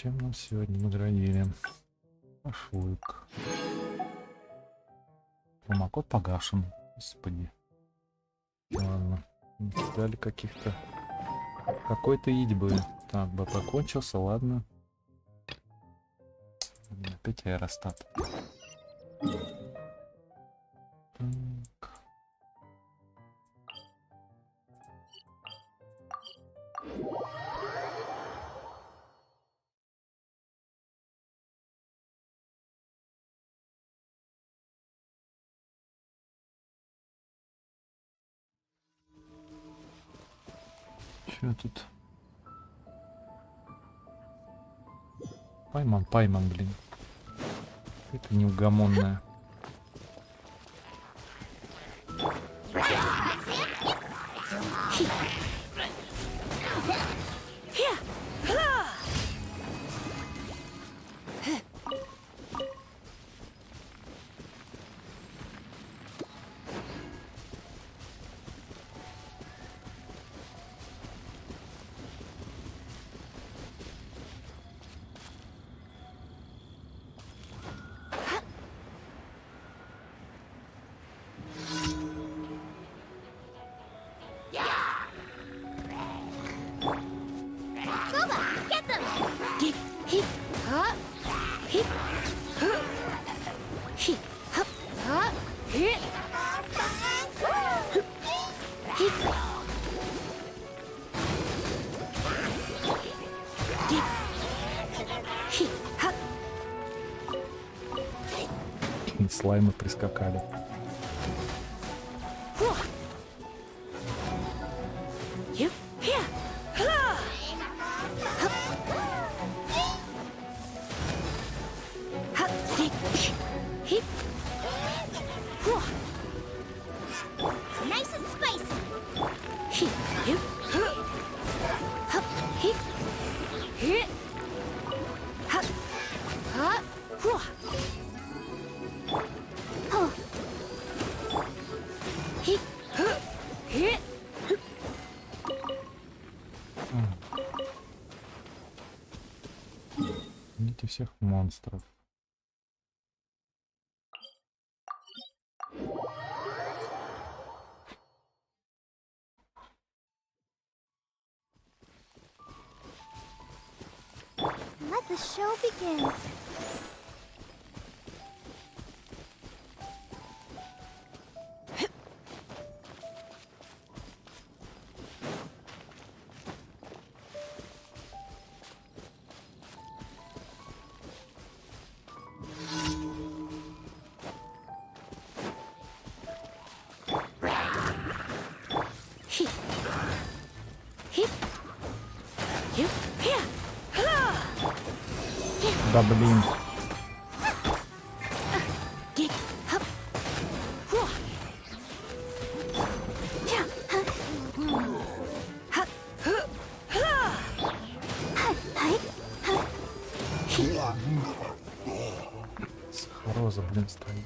Чем нам сегодня наградили? Шашлык. Промокод погашен. Господи. Ладно. Дали каких-то... Какой-то едьбы. Так, БП кончился, ладно. Опять аэростат. Так. Чё тут? Пайман, блин. Это неугомонная. Слаймы прискакали. Видите всех монстров. Let the show begin. Да блин. Роза, блин, стоит.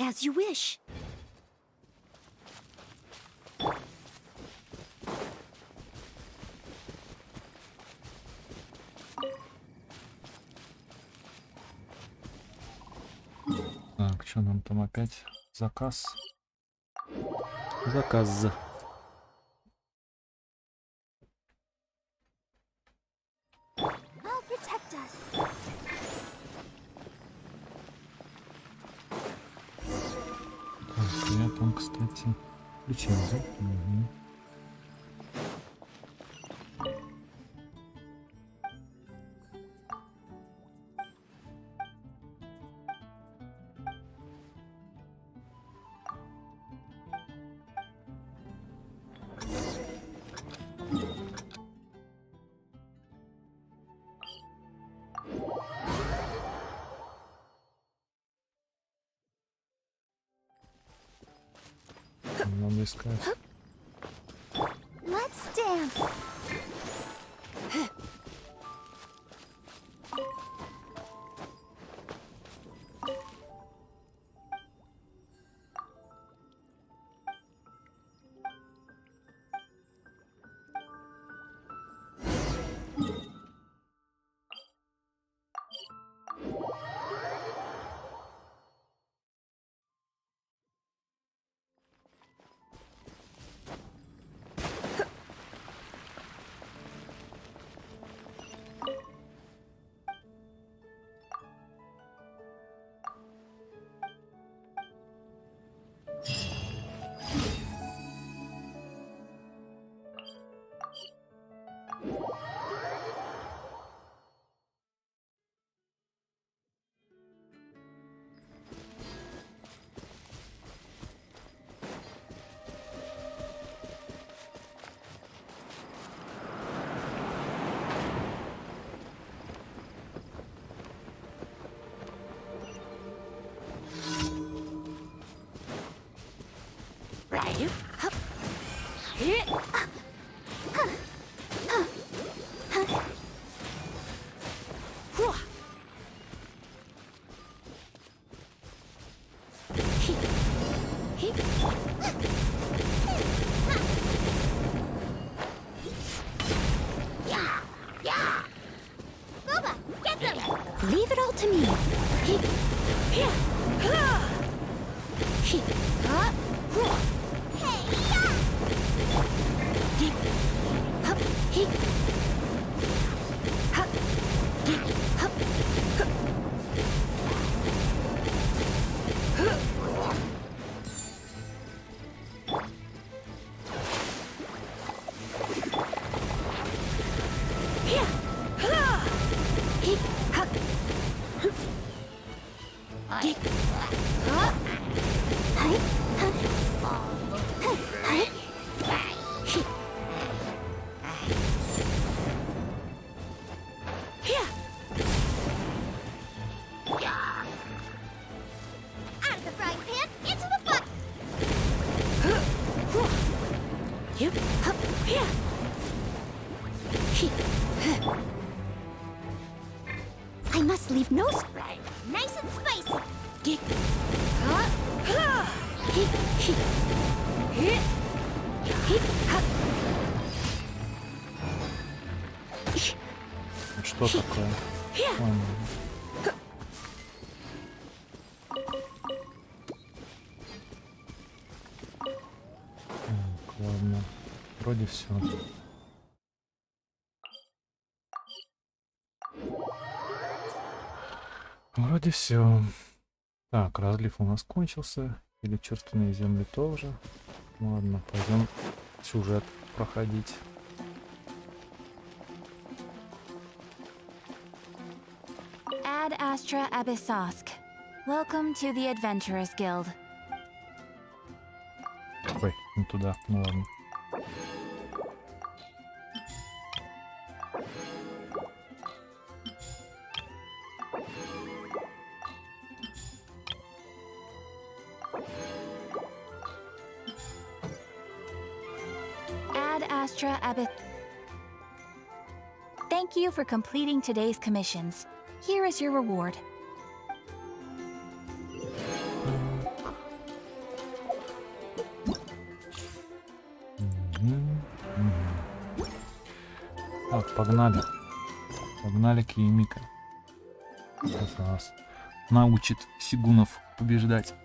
As you wish. Так, что нам там опять? Заказ. Заказ. I'll protect us. там, кстати? Включил, да? Мгм. Надо искать. Let's dance. Boba, get them! Leave it all to me. Out of the frying pan, into the fire! I must leave no spray. Nice and spicy. Что такое? Ладно. Так, ладно. Вроде все. Вроде все. Так, разлив у нас кончился. Или черственные земли тоже. Ладно, пойдем сюжет проходить. Ad Astra Abyssosk. Welcome to the Adventurers Guild. Ой, не туда. Ну ладно. Ad Astra Abyss. Thank you for completing today's commissions. Here is your reward. Так, погнали. Погнали к Емика. Сейчас нас научит Сигунов побеждать.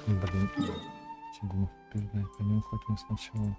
Блин. Сегу передай, по нему хоть мы сначала.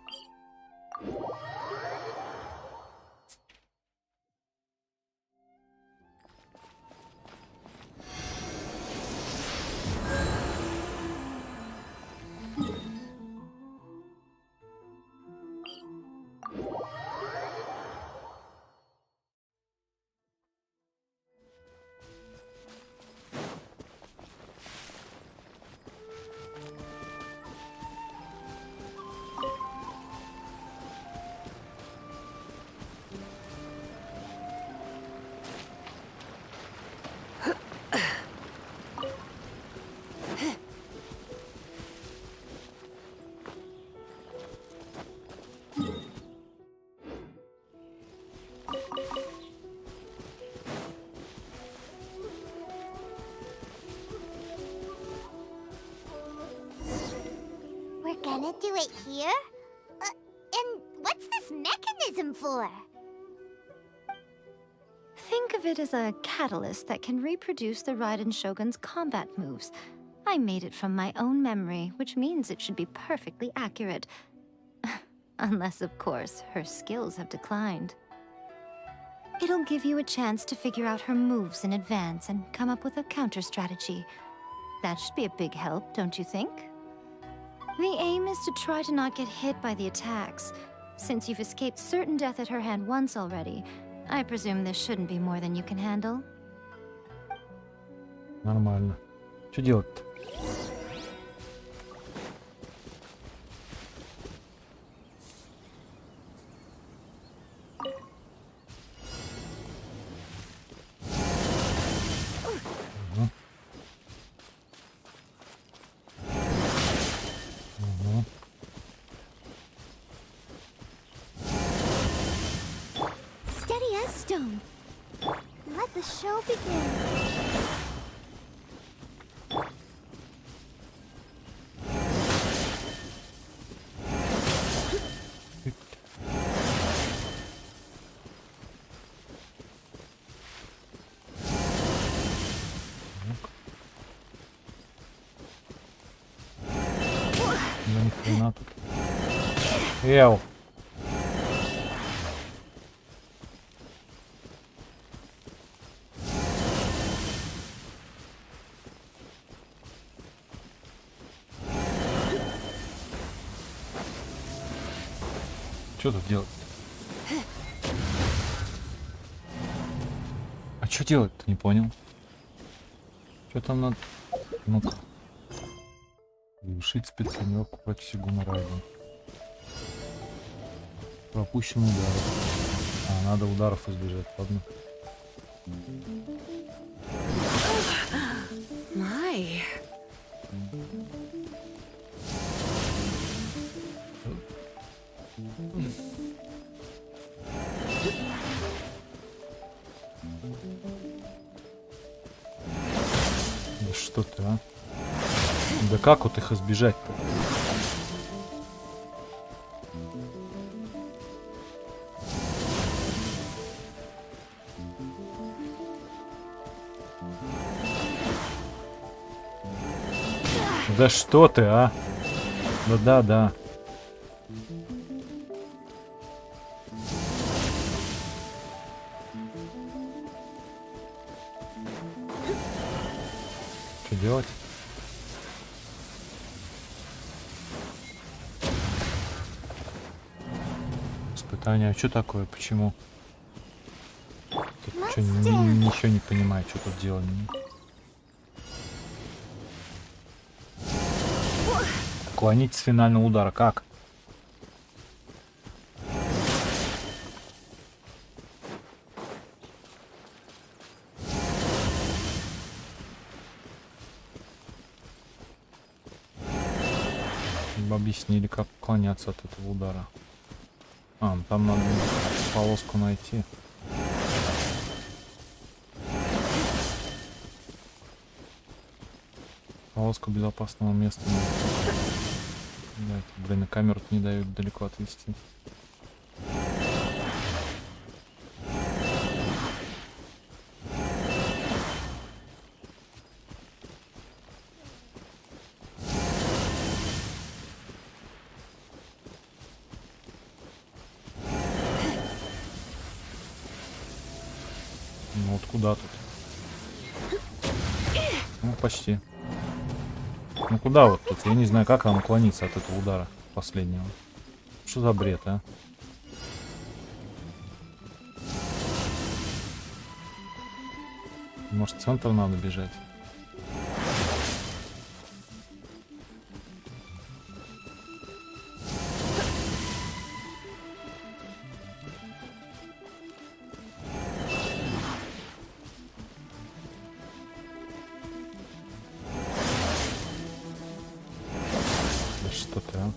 We're gonna do it here? And what's this mechanism for? Think of it as a catalyst that can reproduce the Raiden Shogun's combat moves. I made it from my own memory, which means it should be perfectly accurate. Unless, of course, her skills have declined. It'll give you a chance to figure out her moves in advance and come up with a counter strategy. That should be a big help, don't you think? The aim is to try to not get hit by the attacks. Since you've escaped certain death at her hand once already, I presume this shouldn't be more than you can handle. Нормально. Что делать-то? Steady as stone. Let the show begin. Да ни хрена тут. Эу. Что тут делать? А что делать-то? Не понял. Что там надо? Ну-ка. Завершить спецтренировку против Сегуна Райден. Пропущенный удар. А, надо ударов избежать, ладно. My. Да что ты, а? Да как вот их избежать-то? Да что ты, а? Да-да-да. Что делать? Испытание. А что такое? Почему? Тут что, ничего не понимаю, что тут делать. Уклонить с финального удара. Как? Объяснили, как уклоняться от этого удара. А, ну там надо полоску найти. Полоску безопасного места найти. Да, блин, на камеру не дают далеко отвести. Ну вот куда тут? Ну, почти. Ну куда вот тут? Я не знаю, как нам уклониться от этого удара последнего. Что за бред, а? Может, в центр надо бежать? Да что ты, а?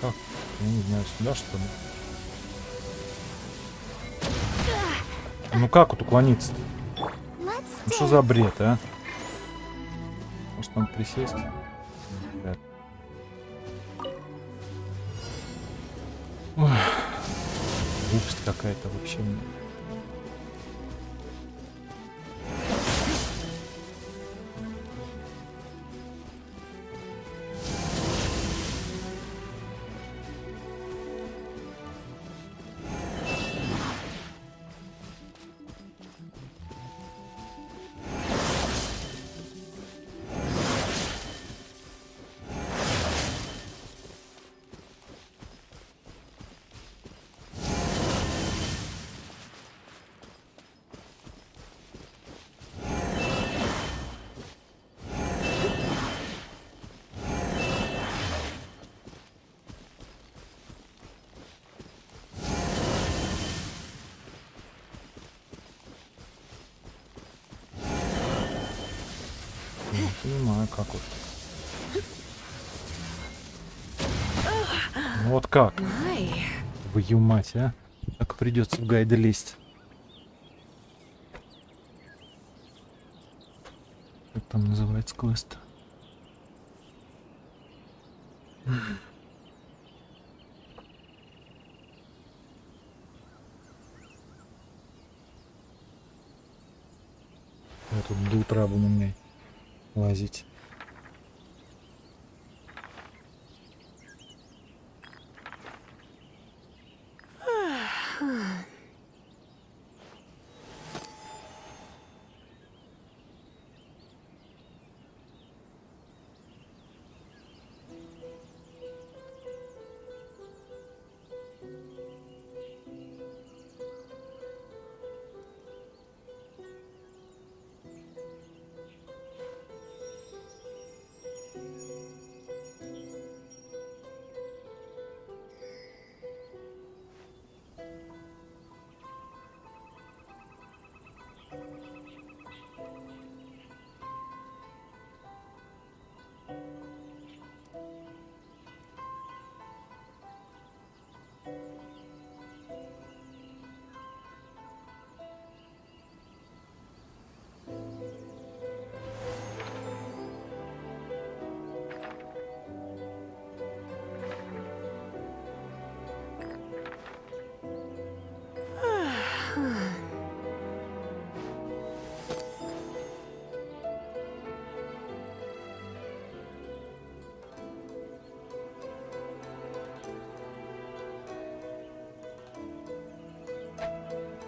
Как? Я не знаю, сюда что ли? Ну как вот уклониться-то? Let's Ну что за бред, а? Может нам присесть? Вряд ли. Ой. Глупость какая-то вообще. Не понимаю, как вот. Ну вот как? Твою мать, а? Так придется в гайды лезть. Как там называется квест? Я тут до утра буду мне лазить.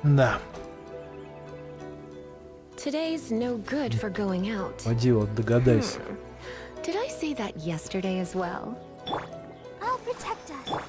Да. Today's no good for going out. Поди вот догадайся. Did I say that yesterday as well? I'll protect us.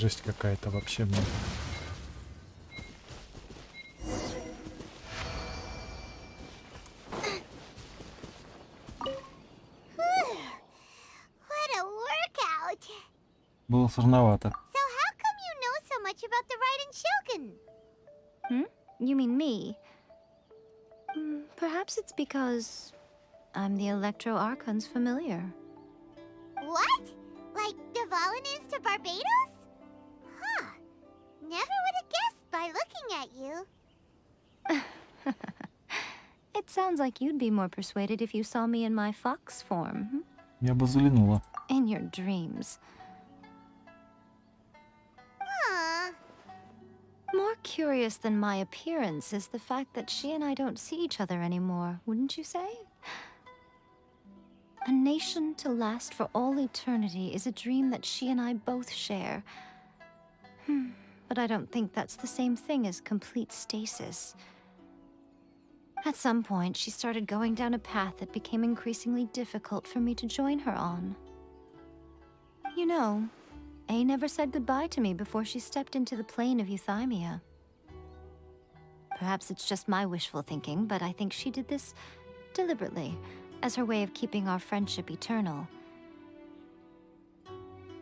Жесть какая-то вообще, мне. What a workout! Было сложновато. So how come you know so much about the Raiden Shogun? You mean me? Perhaps it's because I'm the Electro Archon's familiar. What? Like Devon is to Barbados? Huh. Never would have guessed by looking at you. It sounds like you'd be more persuaded if you saw me in my fox form. Я бы заглянула. In your dreams. Huh. More curious than my appearance is the fact that she and I don't see each other anymore, wouldn't you say? A nation to last for all eternity is a dream that she and I both share. But I don't think that's the same thing as complete stasis. At some point, she started going down a path that became increasingly difficult for me to join her on. You know, A never said goodbye to me before she stepped into the plane of euthymia. Perhaps it's just my wishful thinking, but I think she did this deliberately, as her way of keeping our friendship eternal.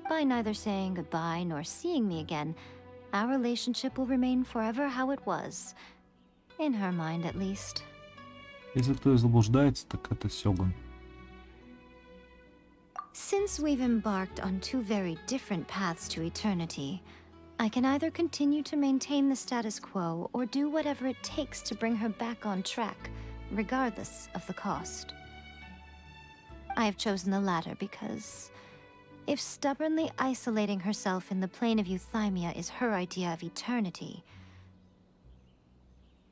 By neither saying goodbye nor seeing me again, our relationship will remain forever how it was. In her mind, at least. Если кто и заблуждается, так это Сёгун. Since we've embarked on two very different paths to eternity, I can either continue to maintain the status quo or do whatever it takes to bring her back on track, regardless of the cost. I have chosen the latter because if stubbornly isolating herself in the plane of euthymia is her idea of eternity,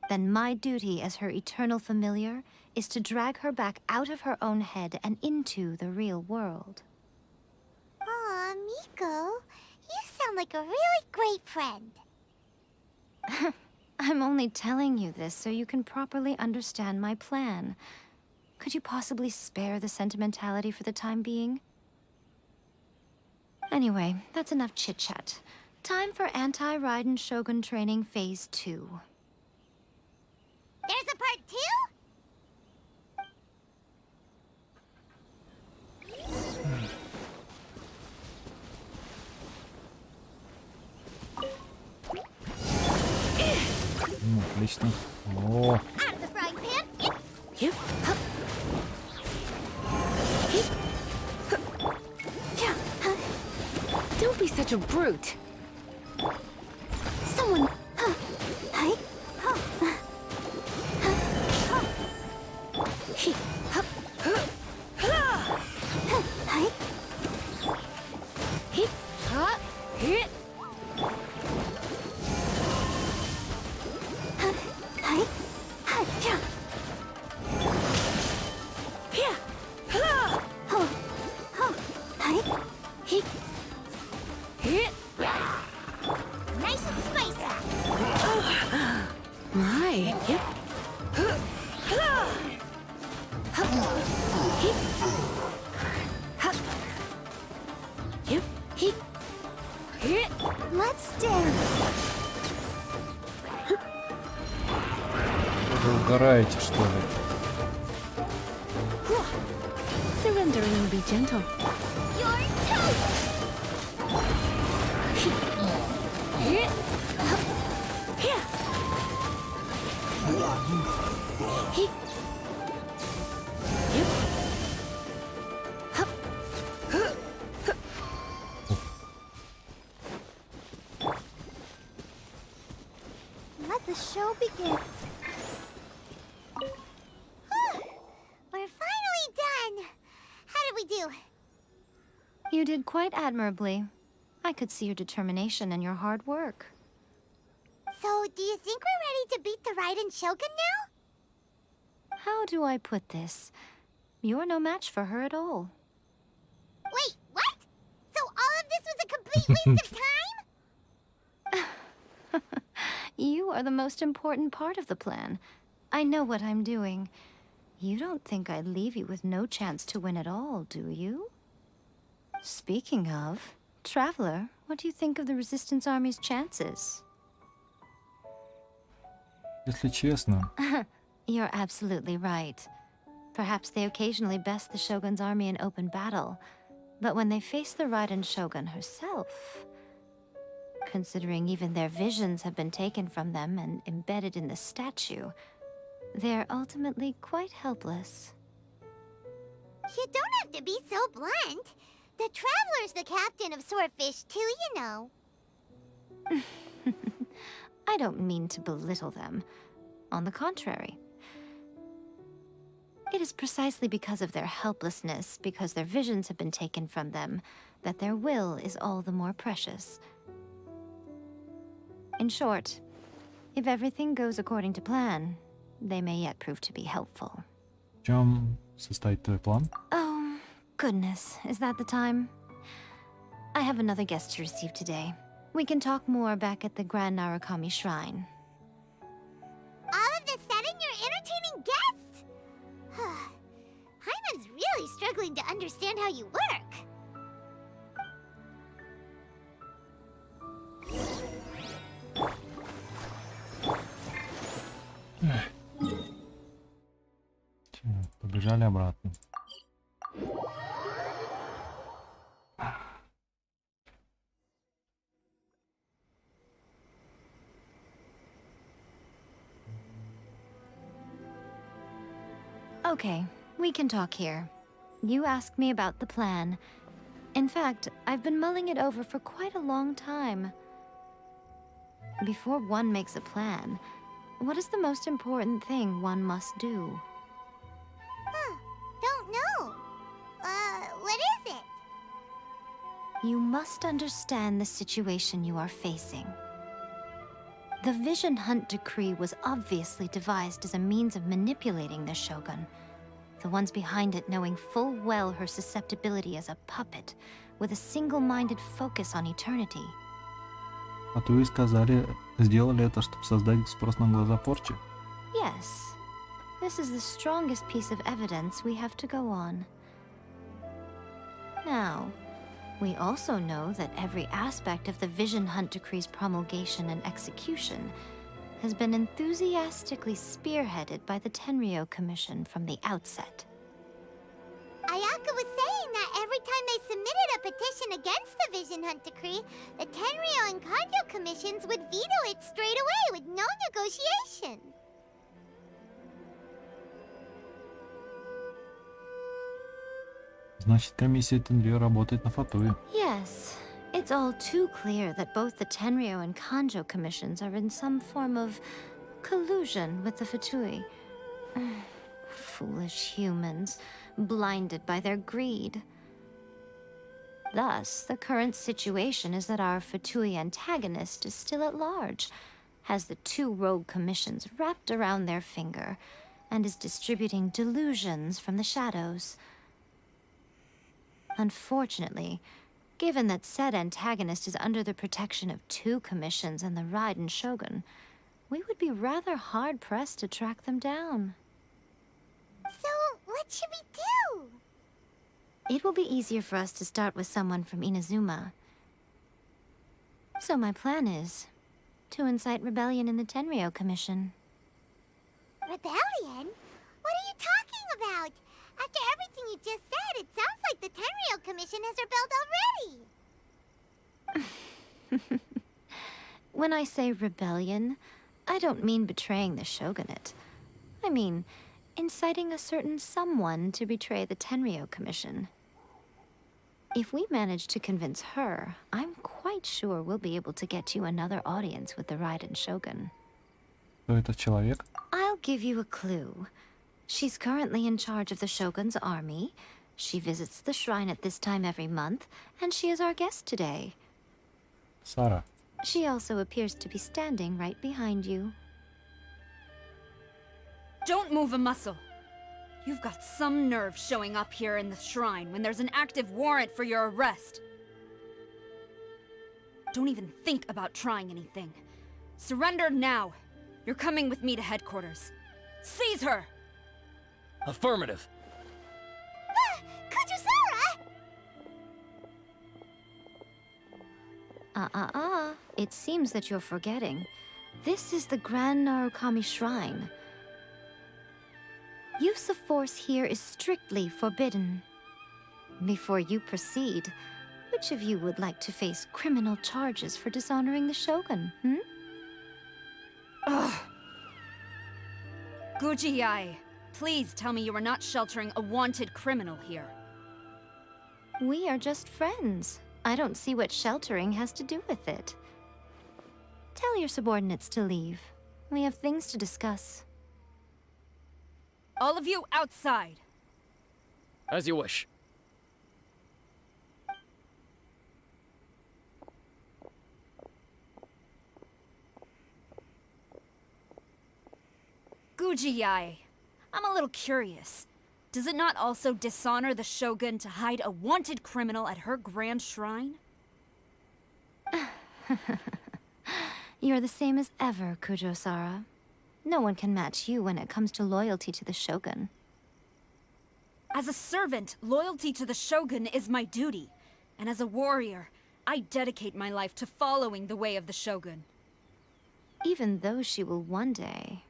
then my duty as her eternal familiar is to drag her back out of her own head and into the real world. Aw, Miko, you sound like a really great friend. I'm only telling you this so you can properly understand my plan. Could you possibly spare the sentimentality for the time being? Anyway, that's enough chit-chat. Time for anti-Raiden Shogun training phase 2. There's a part 2? Отлично. О, Out of the frying pan? Yep. Hup. Don't be such a brute. Someone... Hi? He- hup. Hi? He- huh. Hit. Hi? Hi? Yeah. Huh. Oh. Oh. Hi? He- hit. Nice and spicy. My. Yep. Yep. He. Hit. Let's dance. вы угораете, что ли? Surrendering will be gentle. You're toast. Hit. Here. He. Yep. Hup. Let the show begin. We're finally done. How did we do? You did quite admirably. I could see your determination and your hard work. So, do you think we're ready to beat the Raiden Shogun now? How do I put this? You're no match for her at all. Wait, what? So all of this was a complete waste of time? You are the most important part of the plan. I know what I'm doing. You don't think I'd leave you with no chance to win at all, do you? Speaking of, Traveler, What do you think of the Resistance Army's chances? Если честно, You're absolutely right. Perhaps they occasionally best the Shogun's army in open battle, but when they face the Raiden Shogun herself, considering even their visions have been taken from them and embedded in the statue, they're ultimately quite helpless. You don't have to be so blunt. The Traveler's the captain of Swordfish too, you know. I don't mean to belittle them. On the contrary. It is precisely because of their helplessness, because their visions have been taken from them, that their will is all the more precious. In short, if everything goes according to plan, they may yet prove to be helpful. в чем состоит твой план? Oh, goodness, is that the time? I have another guest to receive today. We can talk more back at the Grand Narukami Shrine. All of a sudden, you're entertaining guests? Hyman's really struggling to understand how you work. Так, побежали обратно. Okay, we can talk here. You asked me about the plan. In fact, I've been mulling it over for quite a long time. Before one makes a plan, what is the most important thing one must do? Don't know. What is it? You must understand the situation you are facing. The Vision Hunt Decree was obviously devised as a means of manipulating the Shogun, the ones behind it knowing full well her susceptibility as a puppet, with a single-minded focus on eternity. А то и сказали, сделали это, чтобы создать спрос на глаза порчи. Yes, this is the strongest piece of evidence we have to go on. Now, we also know that every aspect of the Vision Hunt Decree's promulgation and execution has been enthusiastically spearheaded by the Tenryou Commission from the outset. Ayaka was saying that every time they submitted a petition against the Vision Hunt Decree, the Tenryou and Kanjo commissions would veto it straight away with no negotiation. Значит, комиссия Тенрю работает на Фатуе. Yes, it's all too clear that both the Tenryou and Kanjo commissions are in some form of collusion with the Fatui. Foolish humans, blinded by their greed. Thus, the current situation is that our Fatui antagonist is still at large, has the two rogue commissions wrapped around their finger, and is distributing delusions from the shadows. Unfortunately, given that said antagonist is under the protection of two commissions and the Raiden Shogun, we would be rather hard-pressed to track them down. So, what should we do? It will be easier for us to start with someone from Inazuma. So my plan is to incite rebellion in the Tenryou Commission. Rebellion? What are you talking about? After everything you just said, it sounds like the Tenryou Commission has rebelled already. When I say rebellion, I don't mean betraying the shogunate. I mean inciting a certain someone to betray the Tenryou Commission. If we manage to convince her, I'm quite sure we'll be able to get you another audience with the Raiden Shogun. Кто этот человек? I'll give you a clue. She's currently in charge of the Shogun's army. She visits the shrine at this time every month, and she is our guest today. Сара. She also appears to be standing right behind you. Don't move a muscle. You've got some nerve showing up here in the shrine when there's an active warrant for your arrest. Don't even think about trying anything. Surrender now. You're coming with me to headquarters. Seize her! Affirmative. It seems that you're forgetting. This is the Grand Narukami Shrine. Use of force here is strictly forbidden. Before you proceed, which of you would like to face criminal charges for dishonoring the Shogun, Ugh. Guji-ai, please tell me you are not sheltering a wanted criminal here. We are just friends. I don't see what sheltering has to do with it. Tell your subordinates to leave. We have things to discuss. All of you outside. As you wish. Guji-ai, I'm a little curious. Does it not also dishonor the Shogun to hide a wanted criminal at her grand shrine? You're the same as ever, Kujo-Sara. No one can match you when it comes to loyalty to the Shogun. As a servant, loyalty to the Shogun is my duty. And as a warrior, I dedicate my life to following the way of the Shogun. Even though she will one day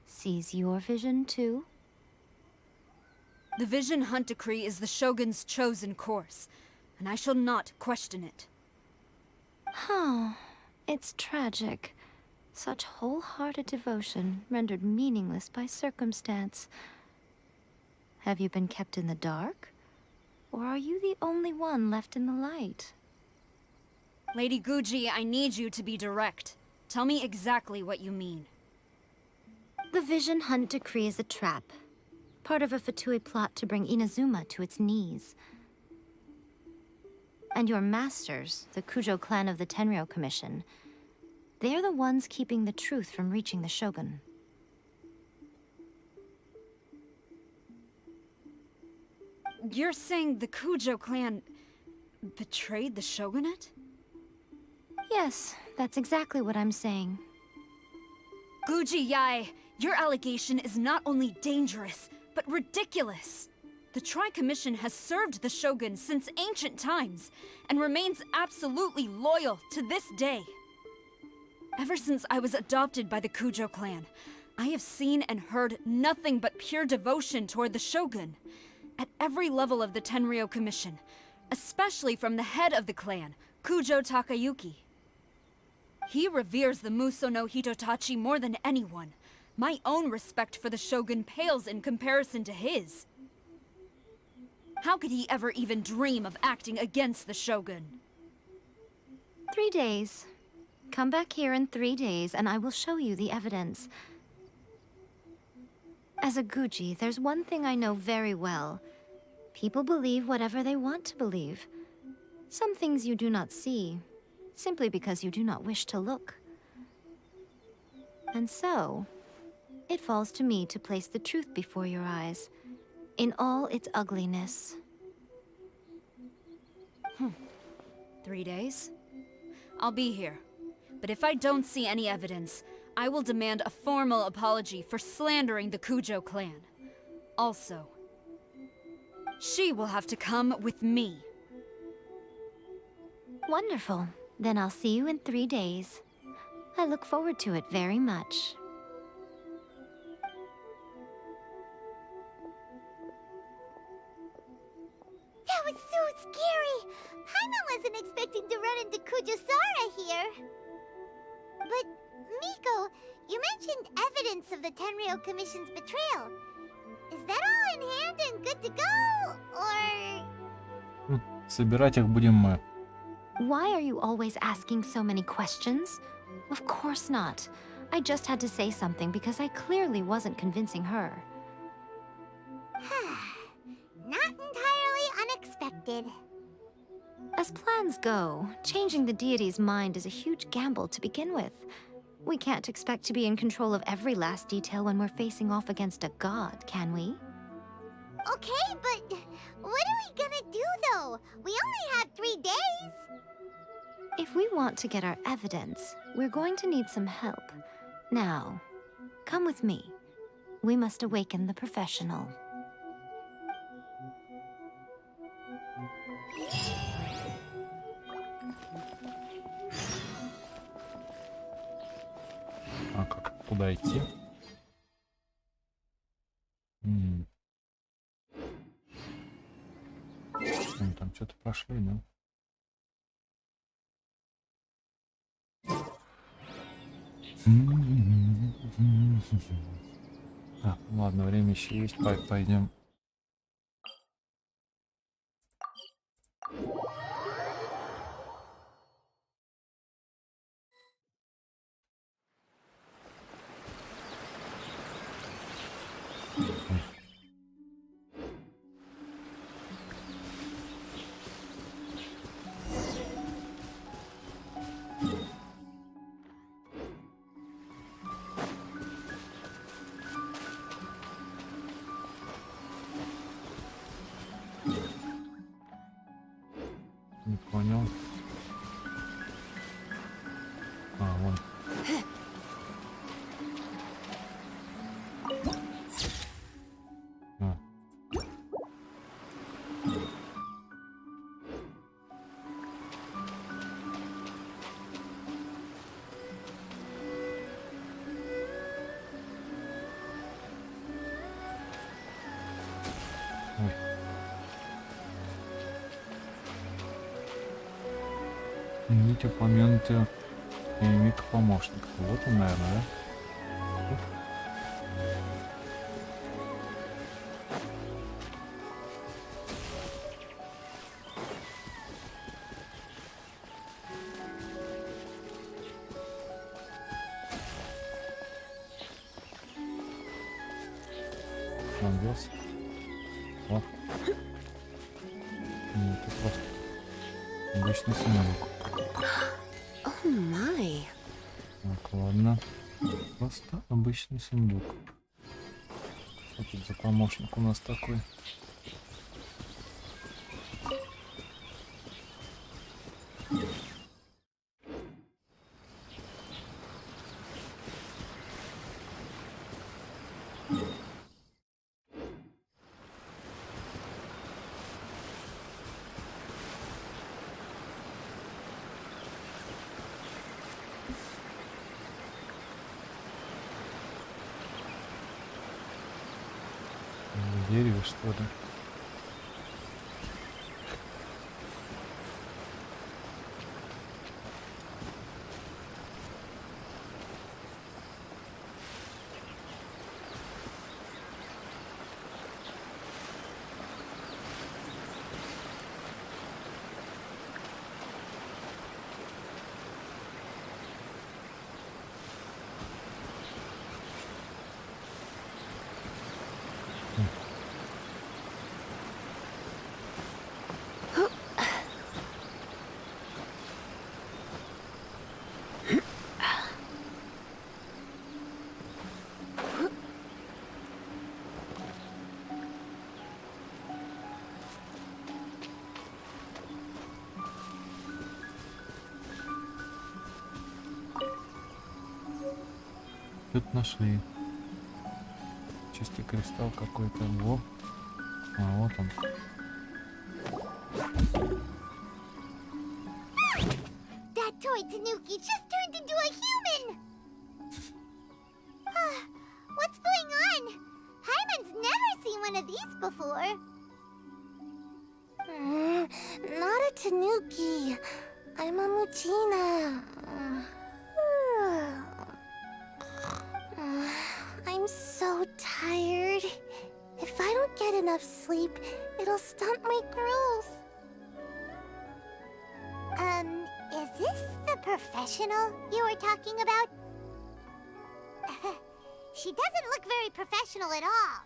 seize your vision too? The Vision Hunt Decree is the Shogun's chosen course, and I shall not question it. It's tragic. Such wholehearted devotion rendered meaningless by circumstance. Have you been kept in the dark? Or are you the only one left in the light? Lady Guji, I need you to be direct. Tell me exactly what you mean. The Vision Hunt Decree is a trap. Part of a Fatui plot to bring Inazuma to its knees. And your masters, the Kujo clan of the Tenryou Commission, they're the ones keeping the truth from reaching the Shogun. You're saying the Kujo clan betrayed the Shogunate? Yes, that's exactly what I'm saying. Guji-ai, your allegation is not only dangerous, but ridiculous. The Tri-Commission has served the Shogun since ancient times, and remains absolutely loyal to this day. Ever since I was adopted by the Kujo clan, I have seen and heard nothing but pure devotion toward the Shogun. At every level of the Tenryou Commission, especially from the head of the clan, Kujo Takayuki. He reveres the Muso no Hitotachi more than anyone. My own respect for the Shogun pales in comparison to his. How could he ever even dream of acting against the Shogun? 3 days. Come back here in 3 days and I will show you the evidence. As a Guji, there's one thing I know very well. People believe whatever they want to believe. Some things you do not see, simply because you do not wish to look. And so, it falls to me to place the truth before your eyes, in all its ugliness. 3 days? I'll be here. But if I don't see any evidence, I will demand a formal apology for slandering the Kujo clan. Also, she will have to come with me. Wonderful. Then I'll see you in 3 days. I look forward to it very much. That was so scary! Paimon wasn't expecting to run into Kujo-Sara here. But, Miko, you mentioned evidence of the Tenryou Commission's betrayal. Is that all in hand and good to go, or... Собирать их будем мы. Why are you always asking so many questions? Of course not. I just had to say something because I clearly wasn't convincing her. Not entirely unexpected. As plans go, changing the deity's mind is a huge gamble to begin with. We can't expect to be in control of every last detail when we're facing off against a god, can we? Okay, but what are we gonna do, though? We only have 3 days. If we want to get our evidence, we're going to need some help. Now, come with me. We must awaken the professional. куда идти. Мы там что-то прошли, да? Так, ладно, время еще есть, пойдем. Не понял. А, вон. А. Ой. Нить упомянутая мимика помощника. Вот он, наверное, да? Он делся. О. Ну, это просто обычный сундук. Oh my. Так, ладно. Просто обычный сундук. Что тут за помощник у нас такой? В дереве, что ли? Тут нашли. Чистый кристалл какой-то. Во. А, вот он. That toy Tanuki just turned into a human! What's going on? Hyman's never seen one of these before. Not a Tanuki. I'm a Muchina. I'm so tired. If I don't get enough sleep, it'll stunt my growth. Is this the professional you were talking about? She doesn't look very professional at all.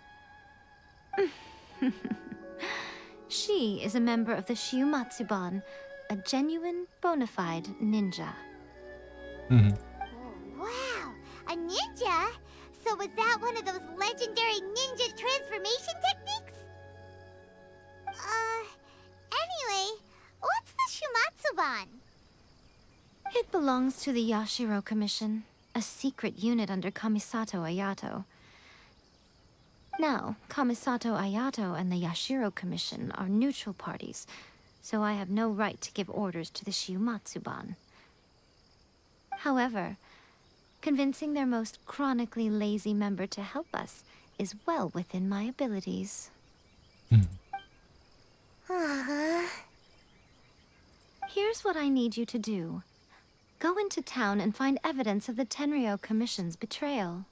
She is a member of the Shiumatsuban, a genuine, bona fide ninja. Мгм. Oh, wow, a ninja? So was that one of those legendary ninja transformation techniques? Anyway, what's the Shumatsuban? It belongs to the Yashiro Commission, a secret unit under Kamisato Ayato. Now, Kamisato Ayato and the Yashiro Commission are neutral parties, so I have no right to give orders to the Shiumatsuban. However, Convincing their most chronically lazy member to help us is well within my abilities. Here's what I need you to do. Go into town and find evidence of the Tenryou Commission's betrayal.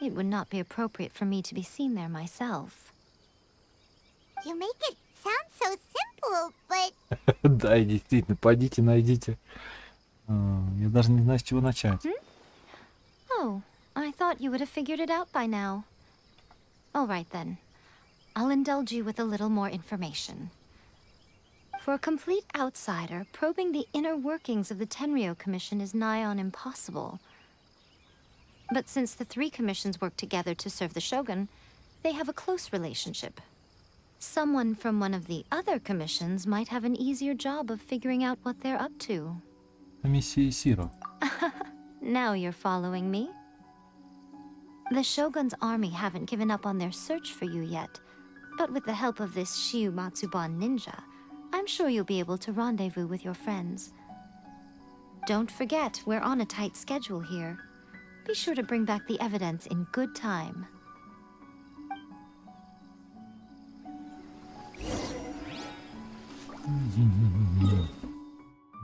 It would not be appropriate for me to be seen there myself. You make it sound so simple, but Да, и действительно, пойдите, найдите. Я даже не знаю, с чего начать. Oh, I thought you would have figured it out by now. All right then. I'll indulge you with a little more information. For a complete outsider, probing the inner workings of the Tenryou Commission is nigh on impossible. But since the three commissions work together to serve the Shogun, they have a close relationship. Someone from one of the other commissions might have an easier job of figuring out what they're up to. Миссия Сиро. Now you're following me. The Shogun's army haven't given up on their search for you yet, but with the help of this Shiu Matsuban ninja, I'm sure you'll be able to rendezvous with your friends. Don't forget, we're on a tight schedule here. Be sure to bring back the evidence in good time.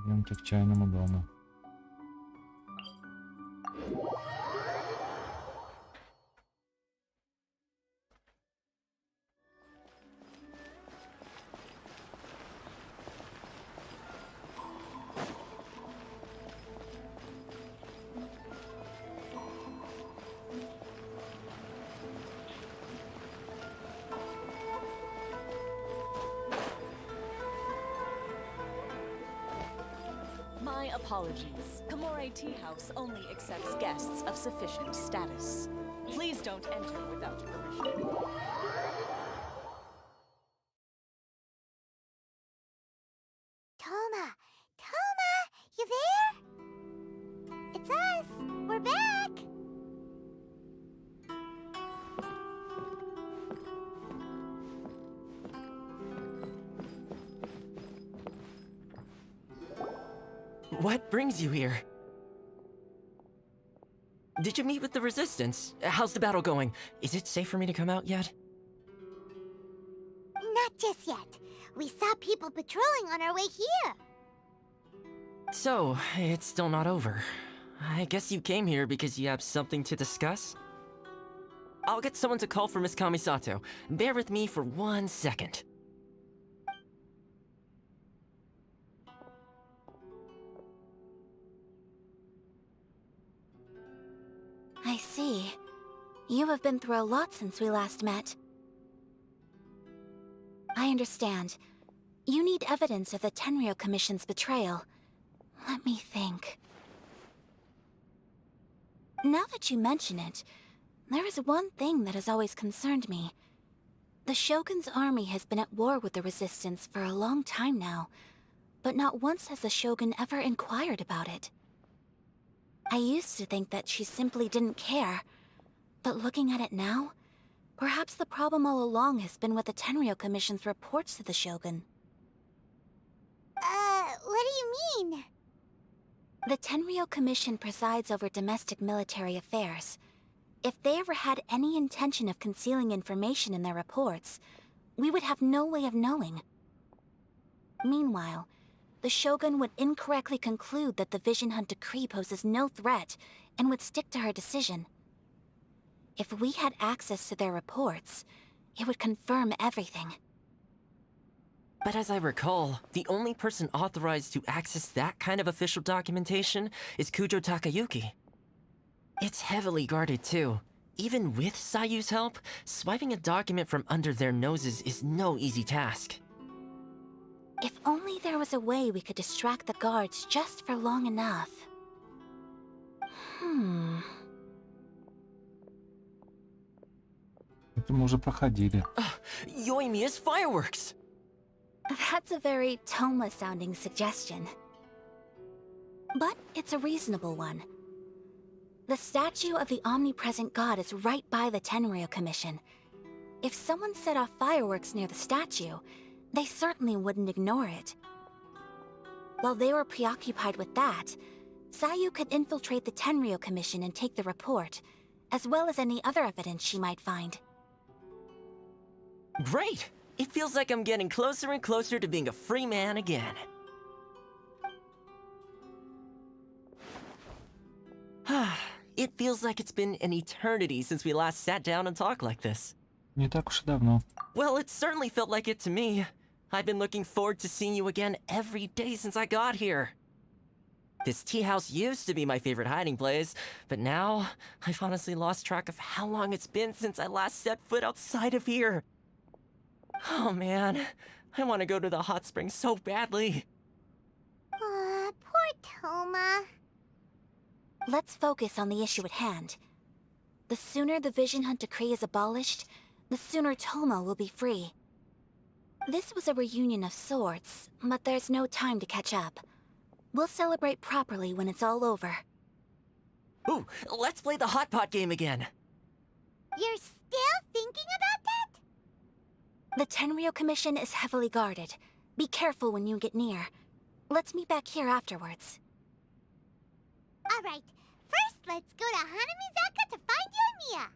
Идемте к чайному дому. My apologies. Komore Tea House only accepts guests of sufficient status. Please don't enter without permission. Toma, you there? It's us. We're back. What brings you here? Did you meet with the Resistance? How's the battle going? Is it safe for me to come out yet? Not just yet. We saw people patrolling on our way here. So, it's still not over. I guess you came here because you have something to discuss? I'll get someone to call for Miss Kamisato. Bear with me for 1 second. I see. You have been through a lot since we last met. I understand. You need evidence of the Tenryou Commission's betrayal. Let me think. Now that you mention it, there is one thing that has always concerned me. The Shogun's army has been at war with the Resistance for a long time now, but not once has the Shogun ever inquired about it. I used to think that she simply didn't care, but looking at it now, perhaps the problem all along has been with the Tenryou Commission's reports to the Shogun. What do you mean? The Tenryou Commission presides over domestic military affairs. If they ever had any intention of concealing information in their reports, we would have no way of knowing. Meanwhile, the Shogun would incorrectly conclude that the Vision Hunt decree poses no threat and would stick to her decision. If we had access to their reports, it would confirm everything. But as I recall, the only person authorized to access that kind of official documentation is Kujo Takayuki. It's heavily guarded too. Even with Sayu's help, swiping a document from under their noses is no easy task. If only there was a way we could distract the guards just for long enough. Это мы уже проходили. Yoimiya's fireworks! That's a very Toma-sounding suggestion. But it's a reasonable one. The statue of the omnipresent god is right by the Tenryou Commission. If someone set off fireworks near the statue, they certainly wouldn't ignore it. While they were preoccupied with that, Sayu could infiltrate the Tenryou Commission and take the report, as well as any other evidence she might find. Great! It feels like I'm getting closer and closer to being a free man again. It feels like it's been an eternity since we last sat down and talked like this. Не так уж и давно. Well, it certainly felt like it to me. I've been looking forward to seeing you again every day since I got here. This tea house used to be my favorite hiding place, but now I've honestly lost track of how long it's been since I last set foot outside of here. Oh man, I want to go to the hot springs so badly. Poor Toma. Let's focus on the issue at hand. The sooner the Vision Hunt Decree is abolished, the sooner Toma will be free. This was a reunion of sorts, but there's no time to catch up. We'll celebrate properly when it's all over. Ooh, let's play the hot pot game again. You're still thinking about that? The Tenryou Commission is heavily guarded. Be careful when you get near. Let's meet back here afterwards. Alright, first let's go to Hanamizaka to find Yoimiya.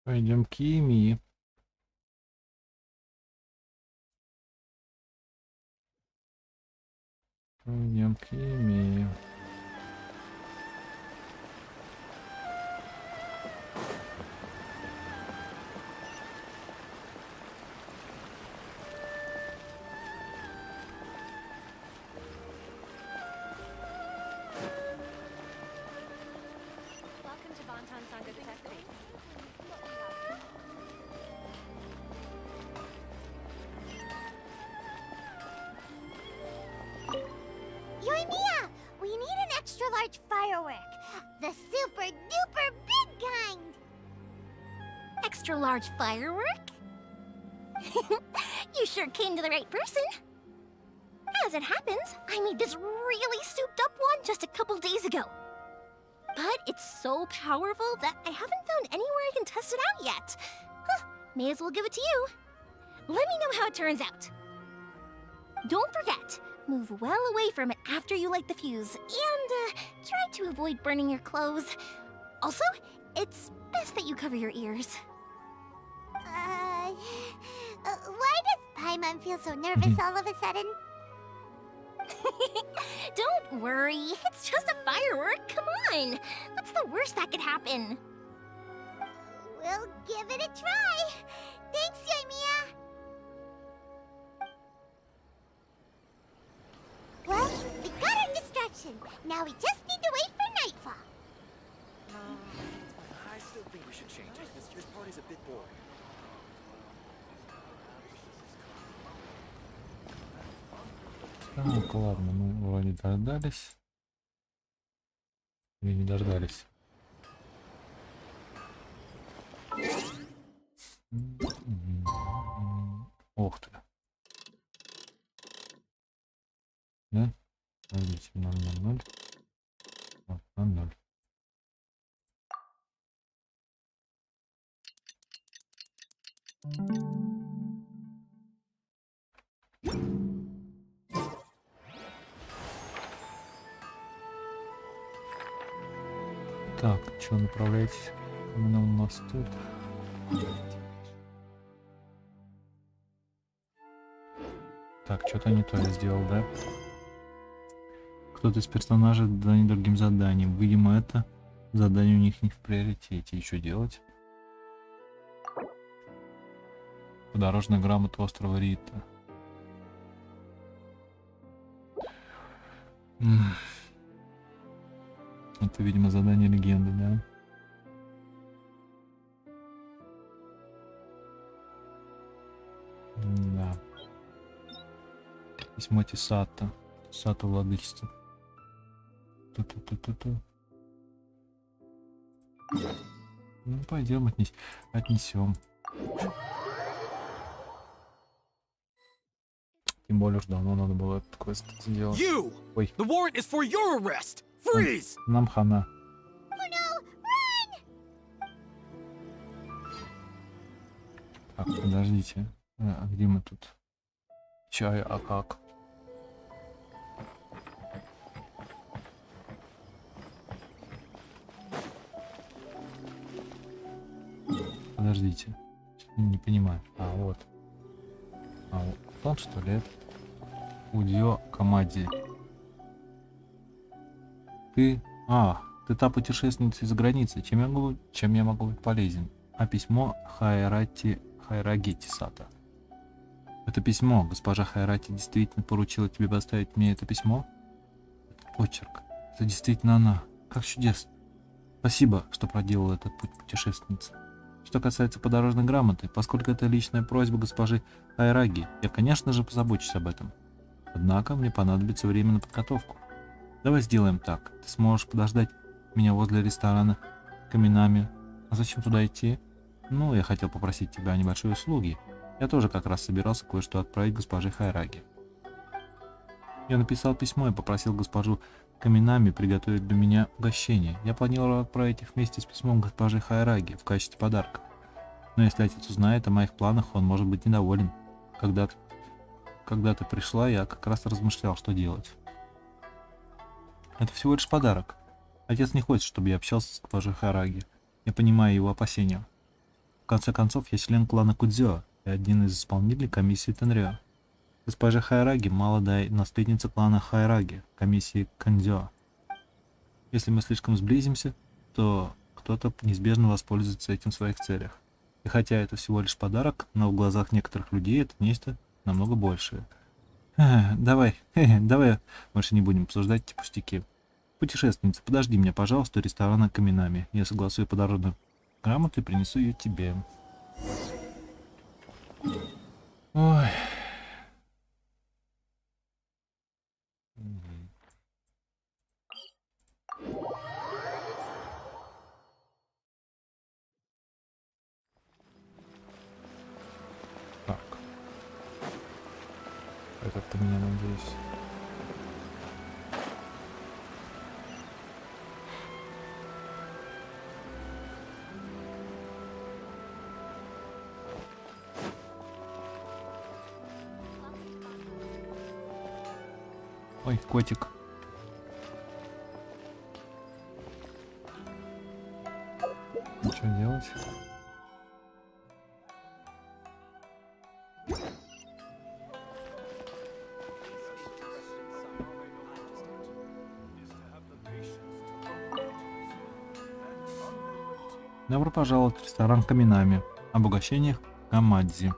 Пойдем к Йоимии. Пойдем к Йоимии. Yoimiya, we need an extra large firework. The super duper big kind. Extra large firework? You sure came to the right person. As it happens, I made this really souped up one just a couple days ago. But it's so powerful that I haven't found anywhere I can test it out yet. Huh, may as well give it to you. Let me know how it turns out. Don't forget, move well away from it after you light the fuse, and try to avoid burning your clothes. Also, it's best that you cover your ears. Why does Paimon feel so nervous all of a sudden? Don't worry, it's just a firework, come on! What's the worst that could happen? We'll give it a try. Thanks, Yoimiya. Well, we got our distraction. Now we just need to wait for nightfall. I still think we should change it. This party's a bit boring. Так, ладно, мы вроде дождались. Или не дождались. Ух ты. Да? Подождите, 000. Вот, 00. Так, что, направляйтесь к каменному мосту? Так, что-то не то я сделал, да? Кто-то из персонажей занят другим заданием. Видимо, это задание у них не в приоритете. И что делать? Подорожная грамота острова Рита. Это, видимо, задание легенды, да? Да. Письмо Тесата. Тесата владычества. Ту-ту-ту-ту-ту. Ну, пойдем отнесем. Тем более, что давно надо было этот квест сделать. You! Ой. The warrant is for your arrest! Freeze! Нам хана. Oh Так, подождите. А где мы тут? Чай, а как? Подождите. Не понимаю. А, вот. А, вот он, что ли, это? Удио Камади. Ты... А, ты та путешественница из границы. Чем я могу быть полезен? А письмо Хайраги Тисата. Это письмо. Госпожа Хайрати действительно поручила тебе доставить мне это письмо? Почерк. Это действительно она. Как чудесно. Спасибо, что проделал этот путь путешественницы. Что касается подорожной грамоты, поскольку это личная просьба госпожи Хайраги, я, конечно же, позабочусь об этом. Однако мне понадобится время на подготовку. Давай сделаем так. Ты сможешь подождать меня возле ресторана Каминами. А зачем туда идти? Ну, я хотел попросить тебя о небольшой услуге. Я тоже как раз собирался кое-что отправить госпоже Хайраги. Я написал письмо и попросил госпожу Каминами приготовить для меня угощение. Я планировал отправить их вместе с письмом госпожи Хайраги в качестве подарка. Но если отец узнает о моих планах, он может быть недоволен. Когда ты пришла, я как раз размышлял, что делать. Это всего лишь подарок. Отец не хочет, чтобы я общался с госпожой Хайраги. Я понимаю его опасения. В конце концов, я член клана Кудзё и один из исполнителей комиссии Тенрё. Госпожа Хайраги – молодая наследница клана Хайраги, комиссии Кандзё. Если мы слишком сблизимся, то кто-то неизбежно воспользуется этим в своих целях. И хотя это всего лишь подарок, но в глазах некоторых людей это нечто намного большее. Давай больше не будем обсуждать эти пустяки. Путешественница, подожди меня, пожалуйста, у ресторана Каминами. Я согласую подорожную грамоту и принесу ее тебе. Ой. Так. Это меня, надеюсь. Ой, котик. Что делать? Добро пожаловать в ресторан Каминами. Об угощениях Камадзи.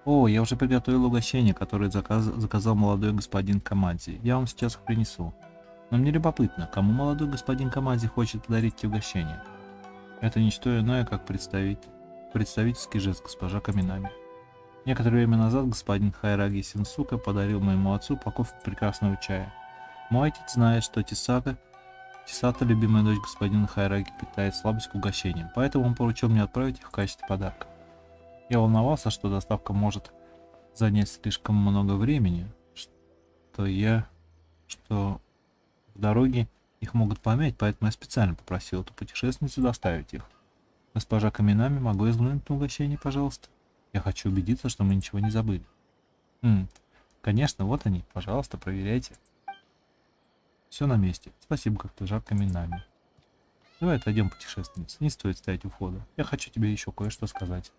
О, я уже приготовил угощение, которое заказал молодой господин Камадзи. Я вам сейчас их принесу. Но мне любопытно, кому молодой господин Камадзи хочет подарить эти угощения? Это не что иное, как представительский жест госпожа Каминами. Некоторое время назад господин Хайраги Синсука подарил моему отцу упаковку прекрасного чая. Мой отец знает, что Тисата, любимая дочь господина Хайраги, питает слабость к угощениям, поэтому он поручил мне отправить их в качестве подарка. Я волновался, что доставка может занять слишком много времени, что в дороге их могут помять, поэтому я специально попросил эту путешественницу доставить их. Госпожа Каминами, могу я взглянуть на угощение, пожалуйста? Я хочу убедиться, что мы ничего не забыли. Конечно, вот они, пожалуйста, проверяйте. Все на месте. Спасибо, госпожа Каминами. Давай отойдем, путешественница. Не стоит стоять у входа. Я хочу тебе еще кое-что сказать.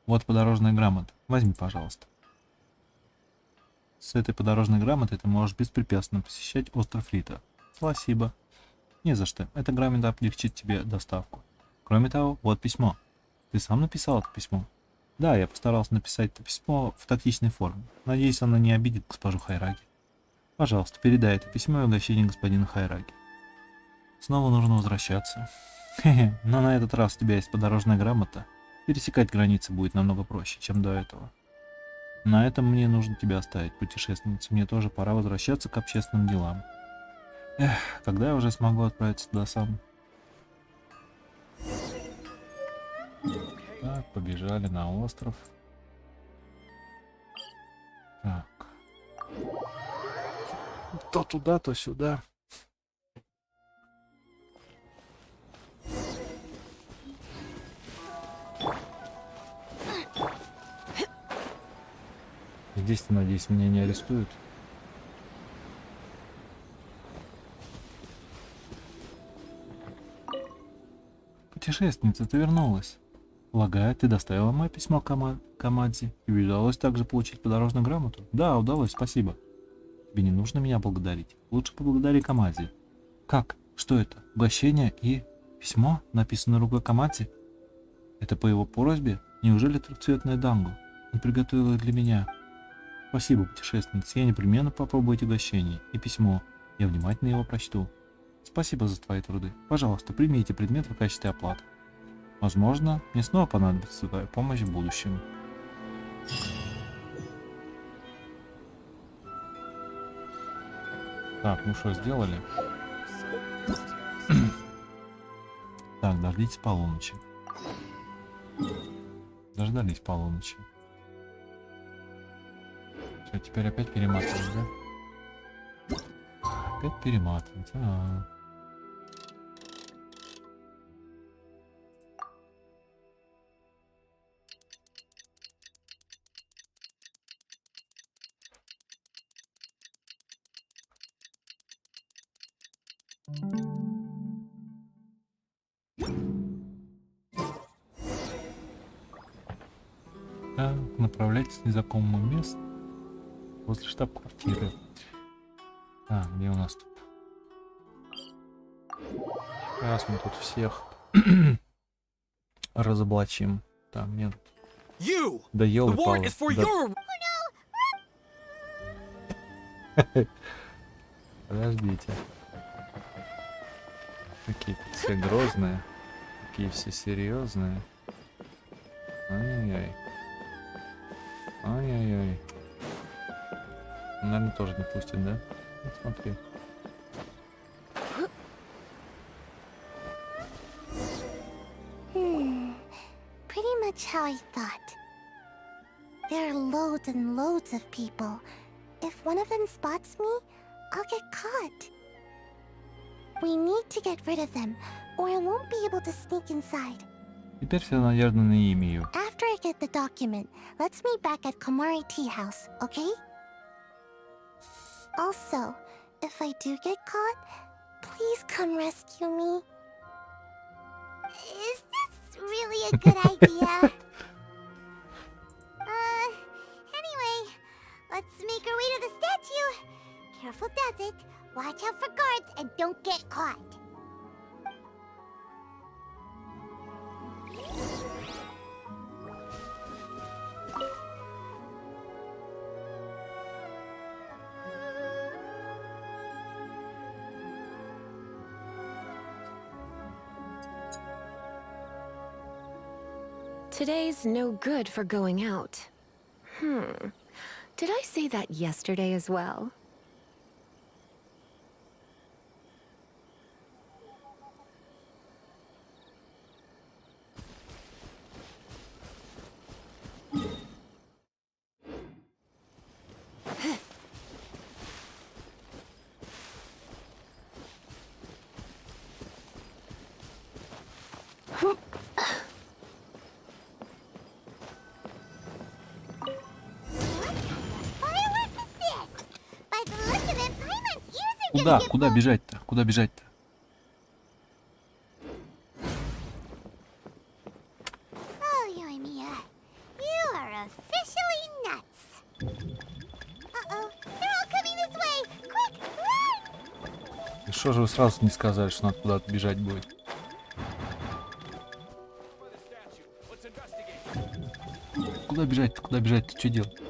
Вот подорожная грамота. Возьми, пожалуйста. С этой подорожной грамотой ты можешь беспрепятственно посещать остров Рита. Спасибо. Не за что. Эта грамота облегчит тебе доставку. Кроме того, вот письмо. Ты сам написал это письмо? Да, я постарался написать это письмо в тактичной форме. Надеюсь, оно не обидит госпожу Хайраги. Пожалуйста, передай это письмо и угощение господину Хайраги. Снова нужно возвращаться. Но на этот раз у тебя есть подорожная грамота. Пересекать границы будет намного проще, чем до этого. На этом мне нужно тебя оставить, путешественница. Мне тоже пора возвращаться к общественным делам. Эх, когда я уже смогу отправиться туда сам? Так, побежали на остров. Так. То туда, то сюда. Здесь-то, надеюсь, меня не арестуют. Путешественница, ты вернулась. Полагаю, ты доставила мое письмо Камадзе. И удалось также получить подорожную грамоту? Да, удалось, спасибо. Тебе не нужно меня благодарить. Лучше поблагодари Камадзе. Как? Что это? Угощение и письмо, написанное рукой Камадзе? Это по его просьбе? Неужели трехцветная дангу? Он приготовил их для меня. Спасибо, путешественница. Я непременно попробую эти угощения и письмо. Я внимательно его прочту. Спасибо за твои труды. Пожалуйста, прими эти предметы в качестве оплаты. Возможно, мне снова понадобится твоя помощь в будущем. Так, ну что, сделали? Так, дождитесь полуночи. Дождались полуночи. Все, теперь опять перематывать, да? Опять перематывать. Так, направляйтесь к незнакомому месту возле штаб-квартиры. Так, где у нас тут? Раз мы тут всех разоблачим. Так, нет. Да елы-палы. Подождите. Какие-то все грозные. Какие все серьезные. Ай-яй-яй. Ай-яй-яй. Наверное, тоже не пустят, да? Вот смотри. Pretty much how I thought. There are loads and loads of people. If one of them spots me, I'll get caught. We need to get rid of them, or I won't be able to sneak inside. Теперь вся надежда на имя. After I get the document, let's meet back at Komari Tea House, okay? Also, if I do get caught, please come rescue me. Is this really a good idea? Anyway, let's make our way to the statue. Careful does it. Watch out for guards and don't get caught. Today's no good for going out. Did I say that yesterday as well? Куда? Куда бежать-то? Куда бежать-то? И что же вы сразу не сказали, что надо куда-то бежать будет? Куда бежать-то? Куда бежать-то? Что делать?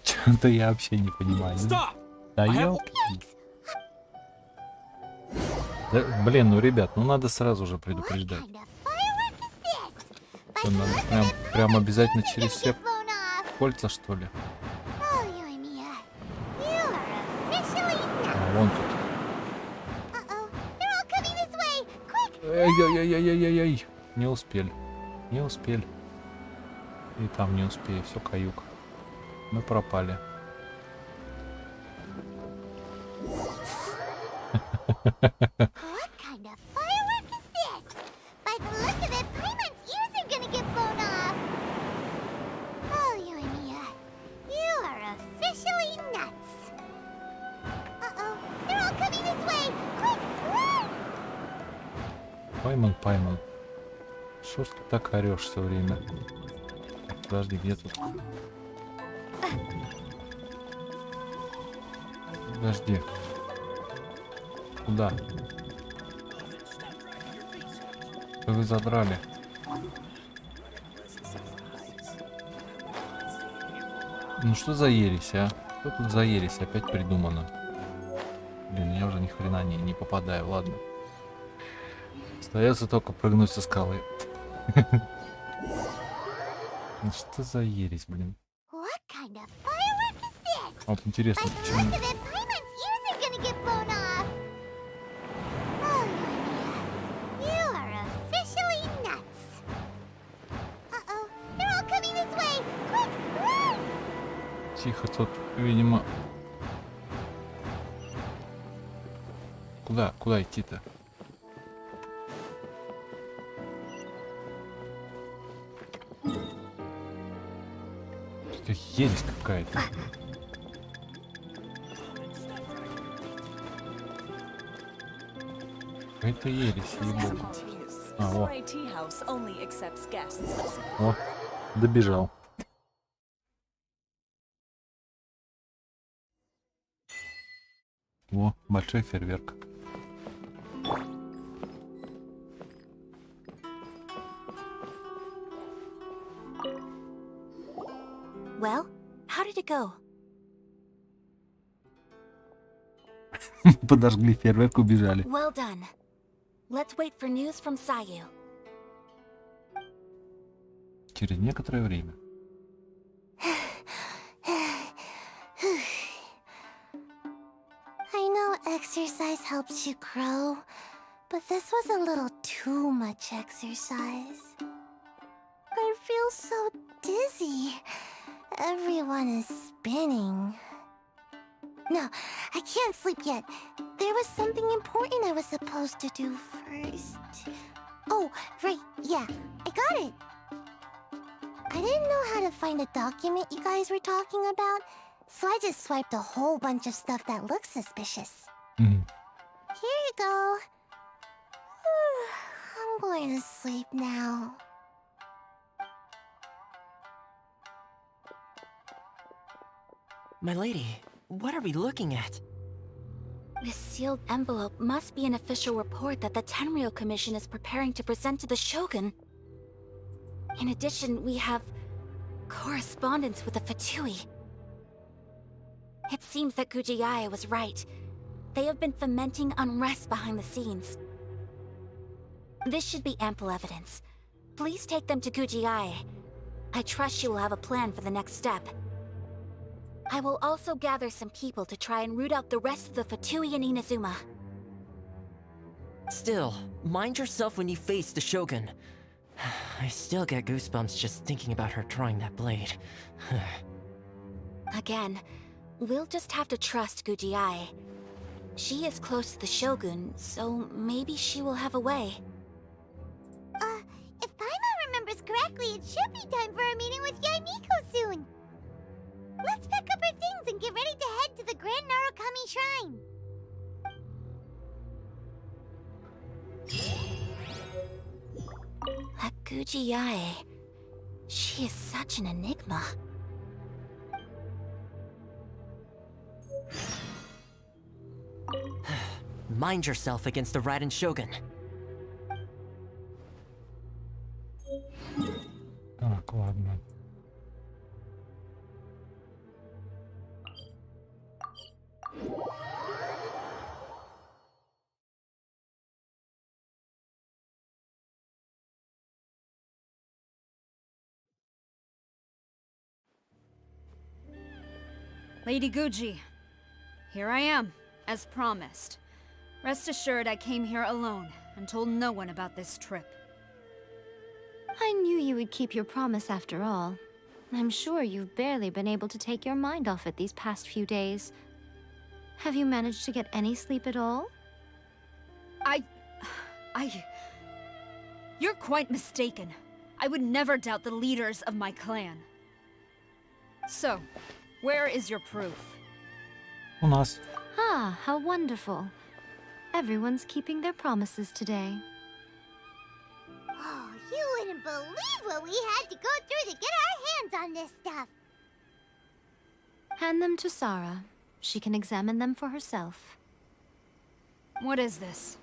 Что-то я вообще не понимаю. Да ёлки. Да, блин, ну ребят, ну надо сразу же предупреждать. Что, надо прям обязательно через все кольца, что ли? А, вон тут. Эй-эй-эй-эй-эй-эй. Не успели. Не успели. И там не успею. Все каюк. Мы пропали. What kind of firework is this? By the Пойман, пойман. Что ж ты так орешь все время? Подожди, где тут? Подожди. Куда? Что вы задрали? Ну что за ересь, а? Что тут за ересь опять придумано? Блин, я уже ни хрена не попадаю, ладно. Остается только прыгнуть со скалы. Ну что за ересь, блин? What kind of firework is this? Вот интересно, By the почему... look of it, Paimon's ears are gonna get blown off. Oh, you are officially nuts. Uh-oh, they're all coming this way. Quick, run! Тихо, тут, видимо... Куда идти-то? Это ересь какая-то. Это ересь, ебать. А, о. Samurai Tea House only accepts guests of О, добежал. О, большой фейерверк. Well, how did it go? Подожгли фейерверк, убежали. Well done. Let's wait for news from Sayu. Через некоторое время. I know exercise helps you grow, but this was a little too much exercise. I feel so dizzy. Everyone is spinning. No, I can't sleep yet. There was something important I was supposed to do first. Oh, right, yeah, I got it. I didn't know how to find a document you guys were talking about, so I just swiped a whole bunch of stuff that looks suspicious. М. Here you go. I'm going to sleep now. My lady, what are we looking at? This sealed envelope must be an official report that the Tenryou Commission is preparing to present to the Shogun. In addition, we have correspondence with the Fatui. It seems that Gujiai was right. They have been fomenting unrest behind the scenes. This should be ample evidence. Please take them to Gujiai. I trust she will have a plan for the next step. I will also gather some people to try and root out the rest of the Fatui in Inazuma. Still, mind yourself when you face the Shogun. I still get goosebumps just thinking about her trying that blade. Again, we'll just have to trust Gujiai. She is close to the Shogun, so maybe she will have a way. If Paimon remembers correctly, it should be time for a meeting with Yaimiko soon. Let's pack up our things and get ready to head to the Grand Narukami Shrine. That Gujiai, she is such an enigma. Mind yourself against the Raiden Shogun. Так, ладно. Lady Guji, here I am, as promised. Rest assured I came here alone and told no one about this trip. I knew you would keep your promise after all. I'm sure you've barely been able to take your mind off it these past few days. Have you managed to get any sleep at all? You're quite mistaken. I would never doubt the leaders of my clan. So, where is your proof? У нас. Ah, how wonderful. Everyone's keeping their promises today. can't believe what we had to go through to get our hands on this stuff. Hand them to Sarah. She can examine them for herself. What is this?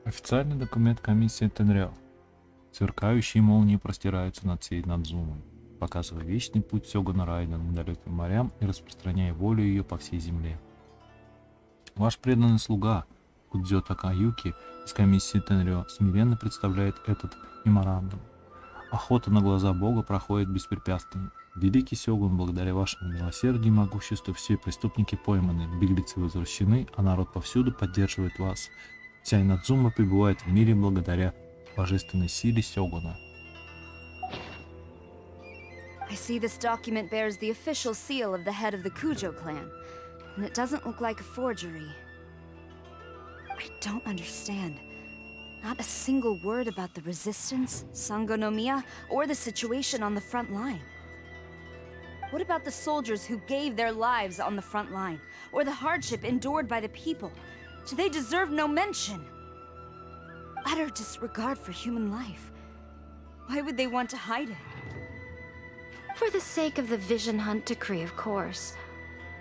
Официальный документ комиссии Тенрио. Сверкающие молнии простираются над всей Надзумой, показывая вечный путь Сёгуна Райдена к далеким морям и распространяя волю ее по всей земле. Ваш преданный слуга Кудзё Такаюки из комиссии Тенрио смиренно представляет этот меморандум. Охота на глаза Бога проходит беспрепятственно. Великий Сёгун, благодаря вашему милосердию и могуществу, все преступники пойманы, беглецы возвращены, а народ повсюду поддерживает вас. Вся Инадзума пребывает в мире благодаря божественной силе Сёгуна. I see this document bears the official seal of the head of the Kujo clan, and it doesn't look like a forgery. I don't understand. Not a single word about the resistance, Sangonomiya, or the situation on the front line. What about the soldiers who gave their lives on the front line, or the hardship endured by the people? Do they deserve no mention? Utter disregard for human life. Why would they want to hide it? For the sake of the Vision Hunt decree, of course.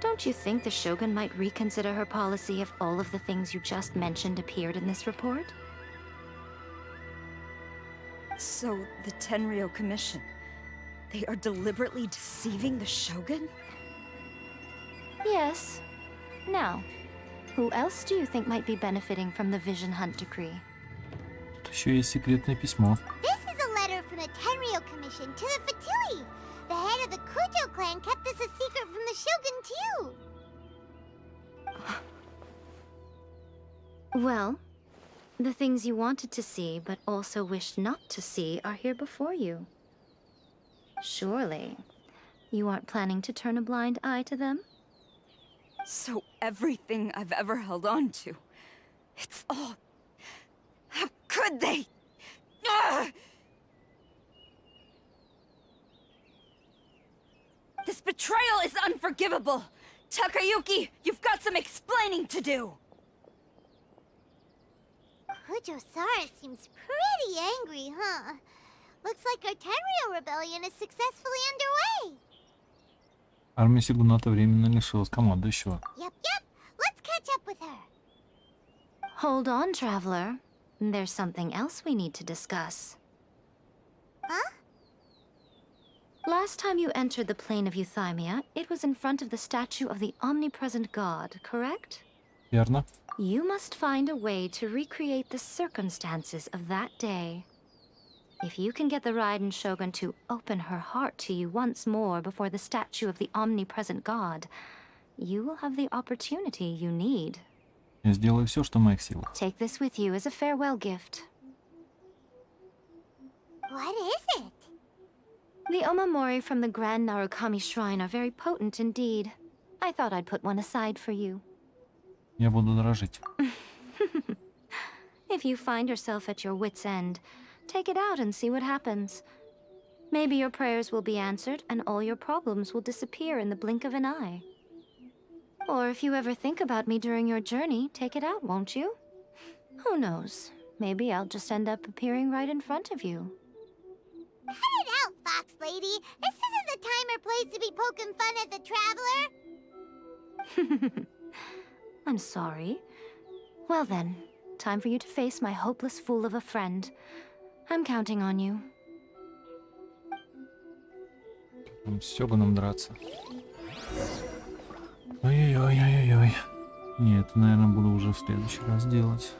Don't you think the Shogun might reconsider her policy if all of the things you just mentioned appeared in this report? So, the Tenryou Commission, they are deliberately deceiving the Shogun? Yes. Now, who else do you think might be benefiting from the Vision Hunt decree? Тут еще есть секретное письмо. This is a letter from the Tenryou Commission to the Fatui. The head of the Kujo clan kept this a secret from the Shogun, too. Well, the things you wanted to see but also wished not to see are here before you. Surely, you aren't planning to turn a blind eye to them? So everything I've ever held on to, it's all... How could they? Ugh! This betrayal is unforgivable! Takayuki, you've got some explaining to do! Kujo-Sara seems pretty angry, huh? Looks like our Tenryou rebellion is successfully underway. Армия Сёгуната временно лишилась командующего. Yep. Let's catch up with her. Hold on, traveler. There's something else we need to discuss. Huh? Last time you entered the plane of Euthymia, it was in front of the statue of the omnipresent god, correct? Верно? You must find a way to recreate the circumstances of that day. If you can get the Raiden Shogun to open her heart to you once more before the statue of the omnipresent god, you will have the opportunity you need. Я сделаю все, что в моих силах. Take this with you as a farewell gift. What is it? The omamori from the Grand Narukami Shrine are very potent indeed. I thought I'd put one aside for you. Я буду дорожить. If you find yourself at your wit's end, take it out and see what happens. Maybe your prayers will be answered and all your problems will disappear in the blink of an eye. Or if you ever think about me during your journey, take it out, won't you? Who knows? Maybe I'll just end up appearing right in front of you. Cut it out, Fox Lady. This isn't the time or place to be poking fun at the traveler. I'm sorry. Well then, time for you to face my hopeless fool of a friend. I'm counting on you. С Сёгуном драться. Ой-ой-ой-ой-ой. Нет, наверное, буду уже в следующий раз делать.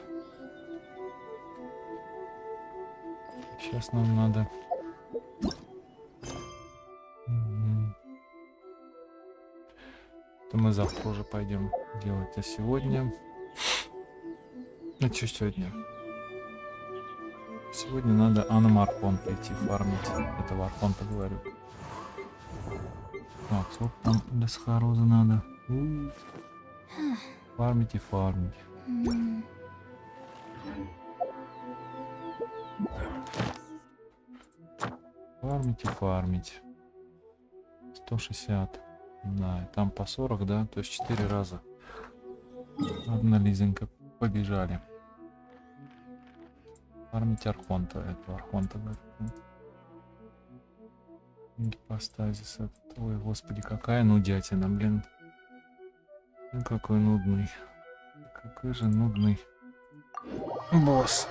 Сейчас нам надо... Это мы завтра уже пойдем делать, а сегодня... Ну что сегодня? Сегодня надо Аномарпон прийти фармить. Это Варпон-то говорю. Так, сколько там для Схароза надо? Фармить и фармить. Фармить и фармить. 160. Да, и там по 40, да? То есть 4 раза. Одна лизонька. Побежали. Фармить Архонта. Это Архонта. Гипостазис. Ой, господи, какая нудятина, блин. Ну, какой нудный. Какой же нудный босс.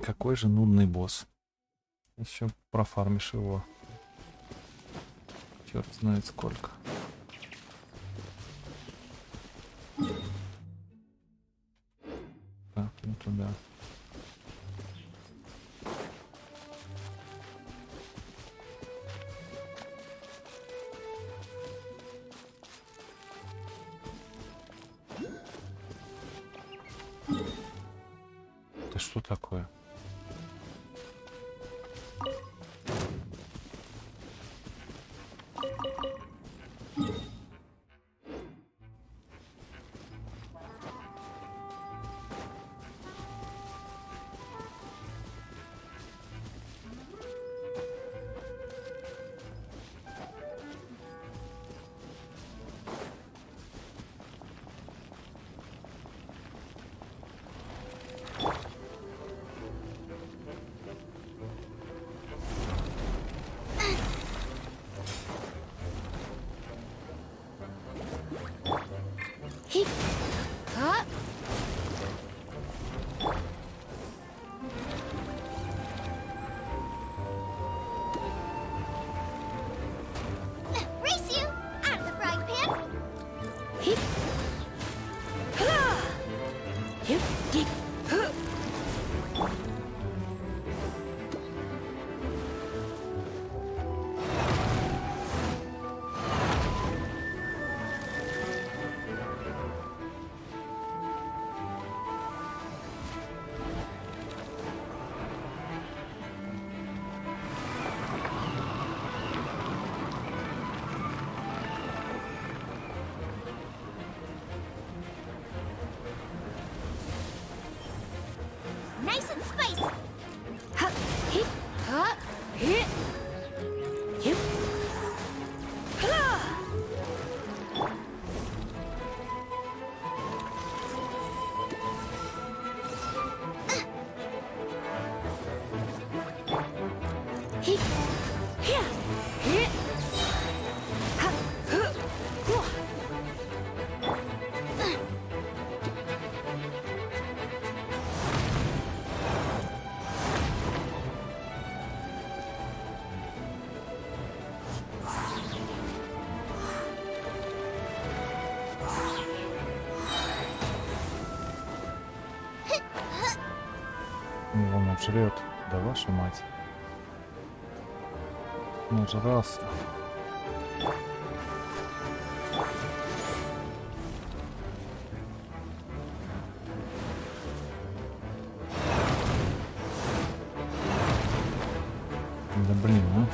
Какой же нудный босс. Еще профармишь его. Черт знает сколько. Так, ну туда. Это что такое? Race you out of the frying pan. Nice and spicy. Он жрет. Да ваша мать. Нажрался. Да блин, а.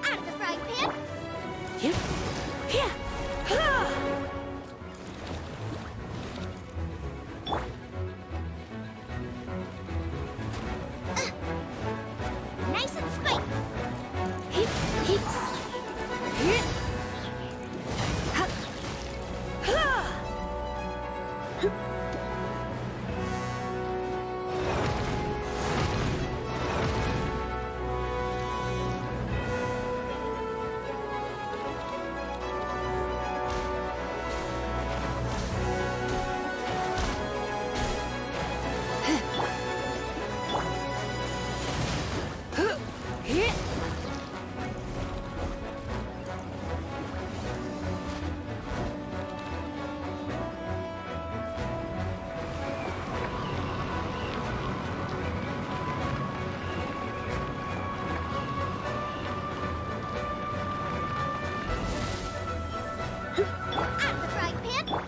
Out of the frying pan. Nice and spicy. Out of the frying pan.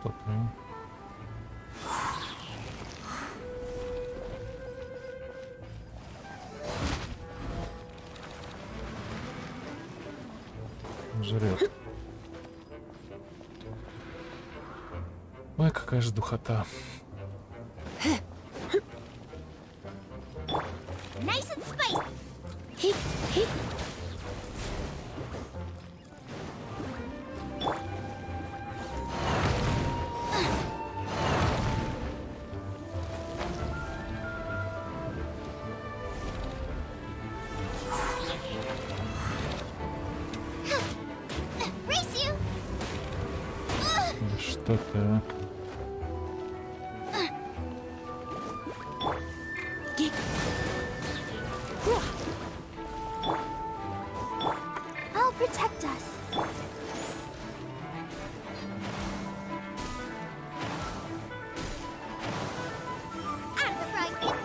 что-то. Жрет. Ой, какая же духота. Nice and spicy. Hip, hip. Race you. Что-то. I'll protect us. Out of the frying pan.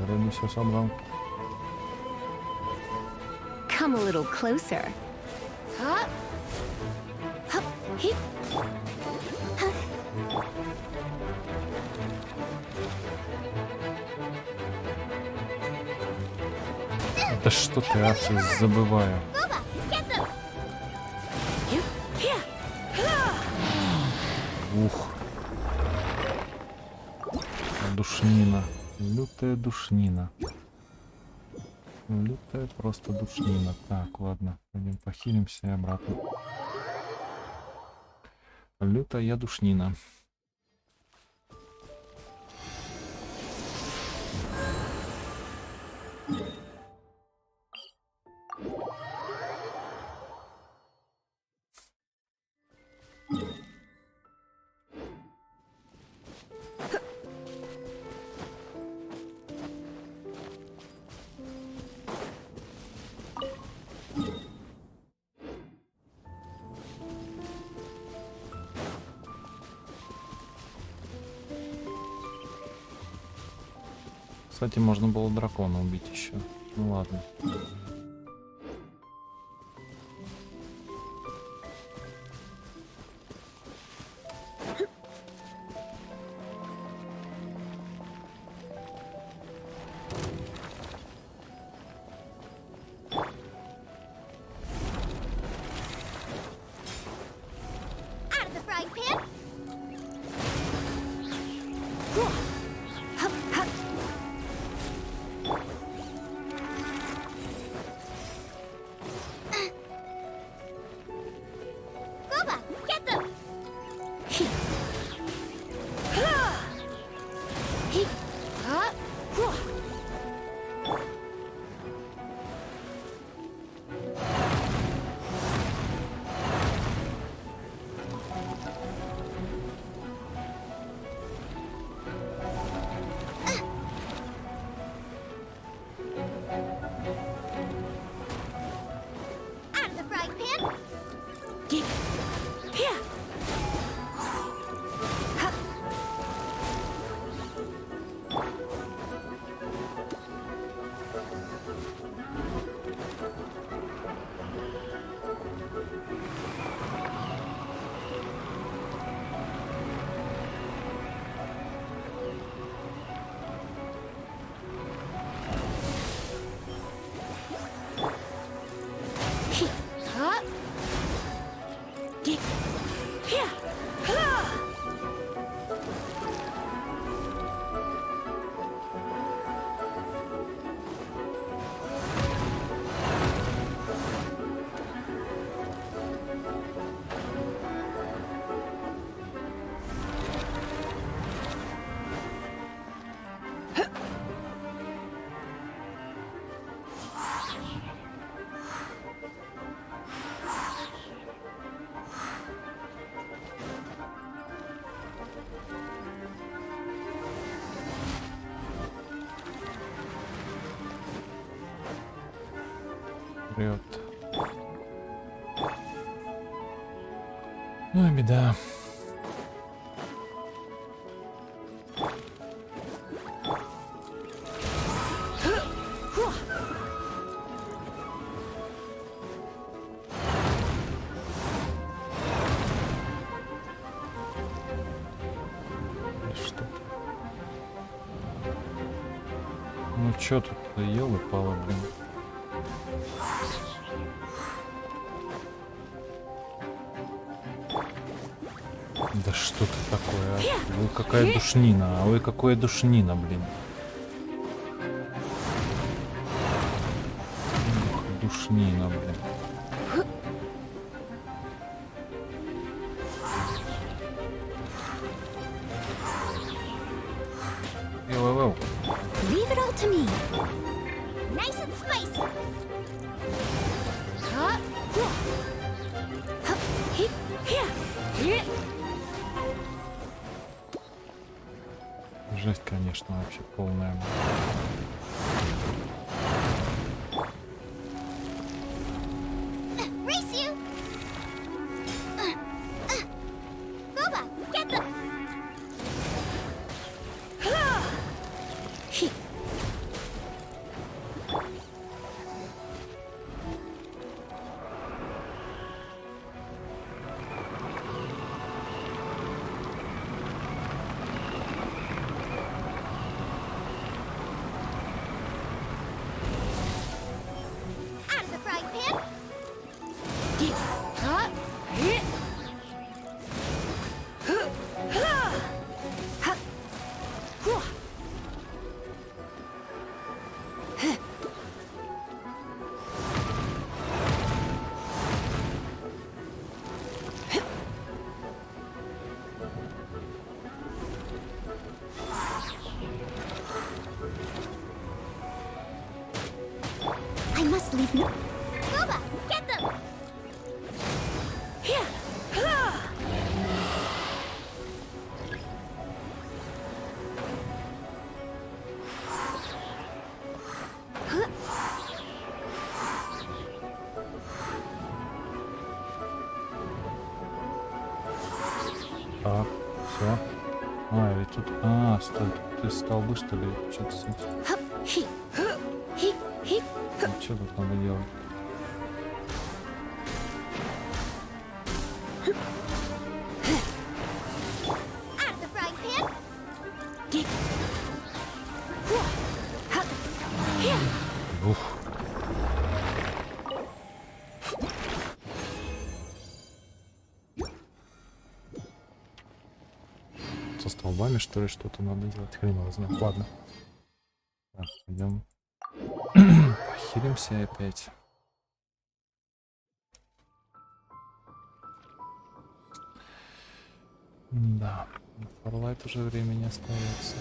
Вроде все собрал. Come a little closer. Huh? Hup, hip. Это что-то я все забываю. Boba, get them. Ух. Душнина. Лютая душнина. Лютая просто душнина. Так, ладно. Пойдем похилимся и обратно. Лютая душнина. Кстати, можно было дракона убить еще. Ну ладно. Out of the frying pan. Boba, get them. Out of the frying pan. Вперед. Ну и беда. чё тут, ёлы-палы, блин. Да что ты такое, а? Ой, какая душнина, ой, какое душнина, блин. Ох, душнина, блин. Йоу-йоу. Leave it all to me. Nice and spicy. Жесть, конечно, вообще полная. Race you. Boba, get them. Out of the frying pan. I must leave no. Boba, get them. Так, все. А, или тут... А, стой, тут столбы, что ли? Что-то с этим. Что тут надо делать? Out of the frying pan. Ух. Со столбами, что ли, что-то надо делать? Хрен его знает. Ладно. Так, идем. Похилимся опять. Да, на Фарлайт уже времени остается.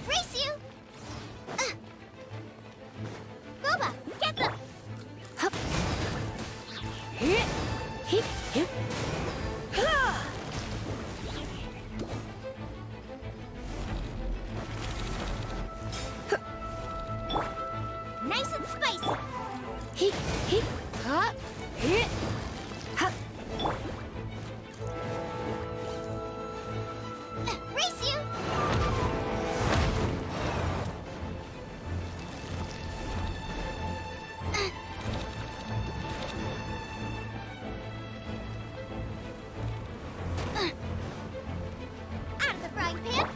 Race you. Boba, get them. Nice and spicy. Race you. Out of the frying pan.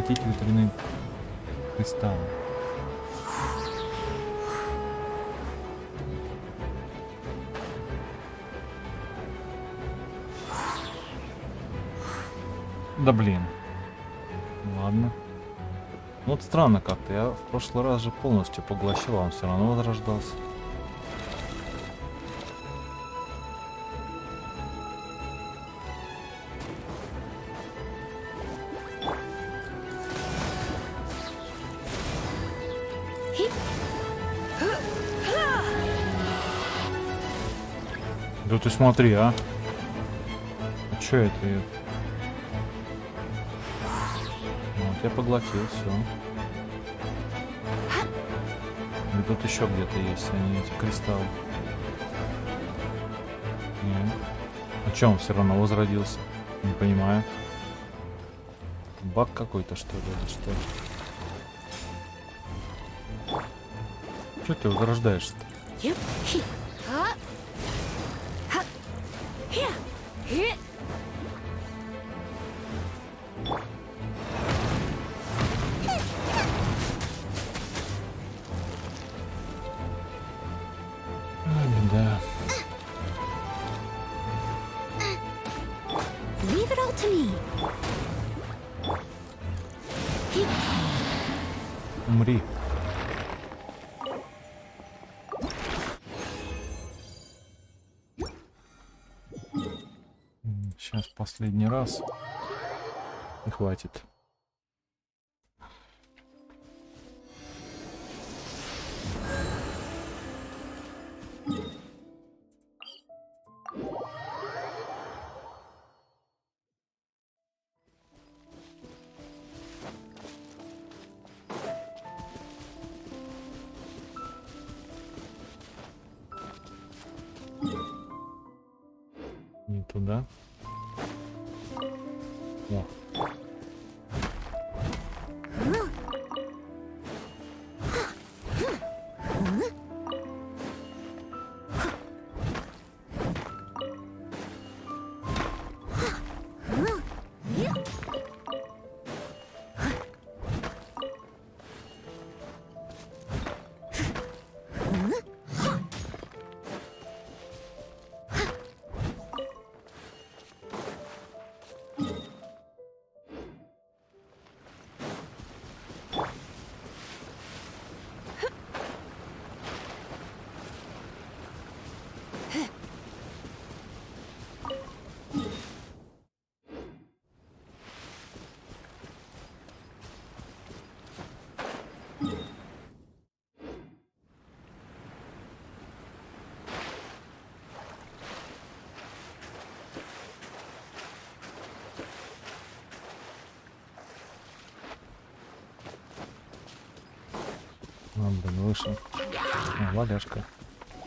захватить ветряные кристаллы. Да блин. Ладно. Ну вот странно как-то. Я в прошлый раз же полностью поглощал, а он все равно возрождался. Да ты смотри, а. А чё это? Вот я поглотил, все. И тут еще где-то есть они, эти кристаллы. Нет. А чё он все равно возродился? Не понимаю. Баг какой-то, что ли, или что? Чё ты возрождаешься-то? Да. Leave it all to me. Умри. Сейчас последний раз. И хватит. Не туда. О. А, блин, выше. А, валяшка.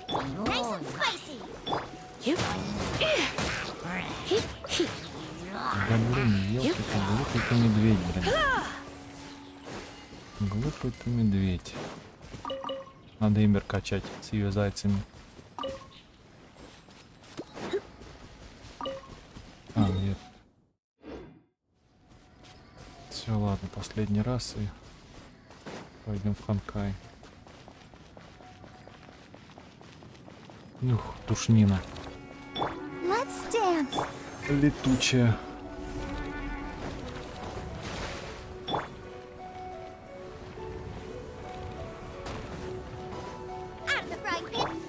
Nice and spicy. Да блин, елки, глупый ты медведь, блин. Глупый ты медведь. Надо имбер качать с ее зайцами. А, нет. Все, ладно, последний раз и пойдем в Ханкай. Ух, душнина. Let's dance. Летучая. Out of the frying pan.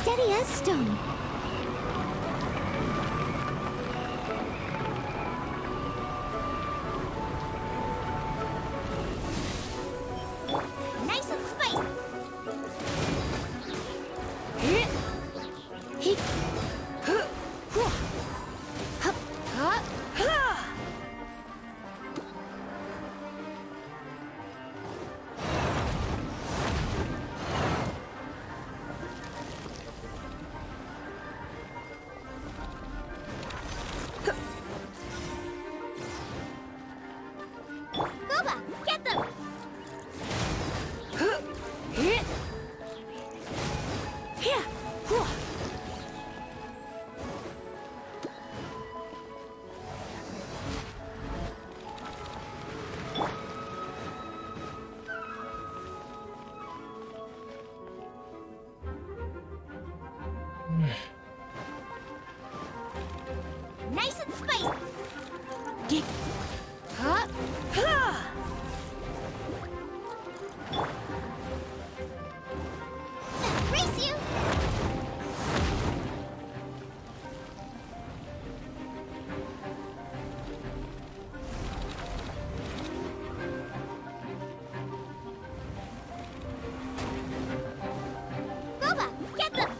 steady as stone. Nice and spicy. Boba, get them! Nice and spicy. Race you! Boba, get them!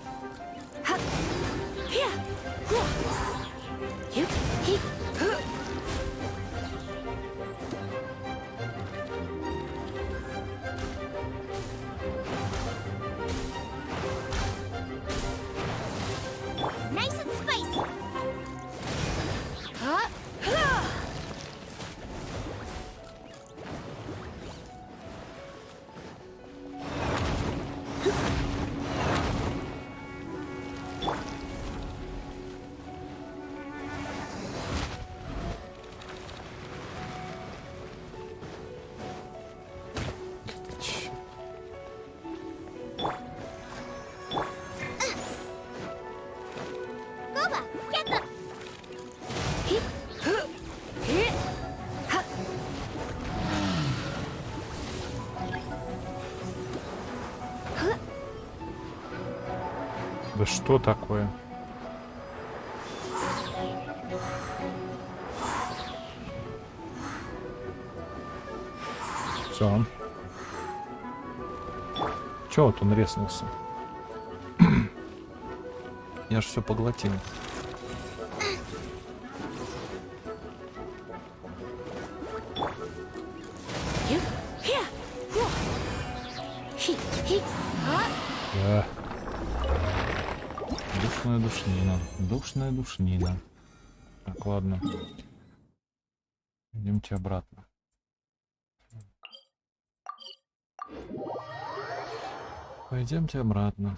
Nice and spicy. Boba, get them! Да что такое? Все. Чё вот он резнулся? Я ж все поглотил. Да. Душная душнина. Душная душнина. Так, ладно. Идемте обратно. Пойдемте обратно.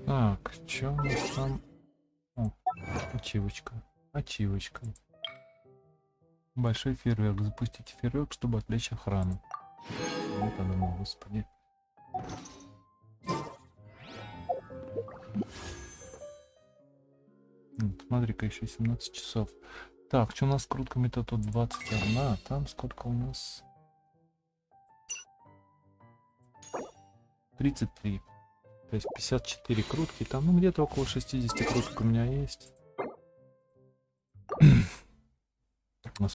Так, что у нас там? О, ачивочка. Ачивочка. Большой фейерверк. Запустите фейерверк, чтобы отвлечь охрану. Вот оно, господи. Смотри-ка, еще 17 часов. Так, что у нас с крутками-то тут 21, а там сколько у нас? 33. То есть 54 крутки. Там, ну, где-то около 60 круток у меня есть.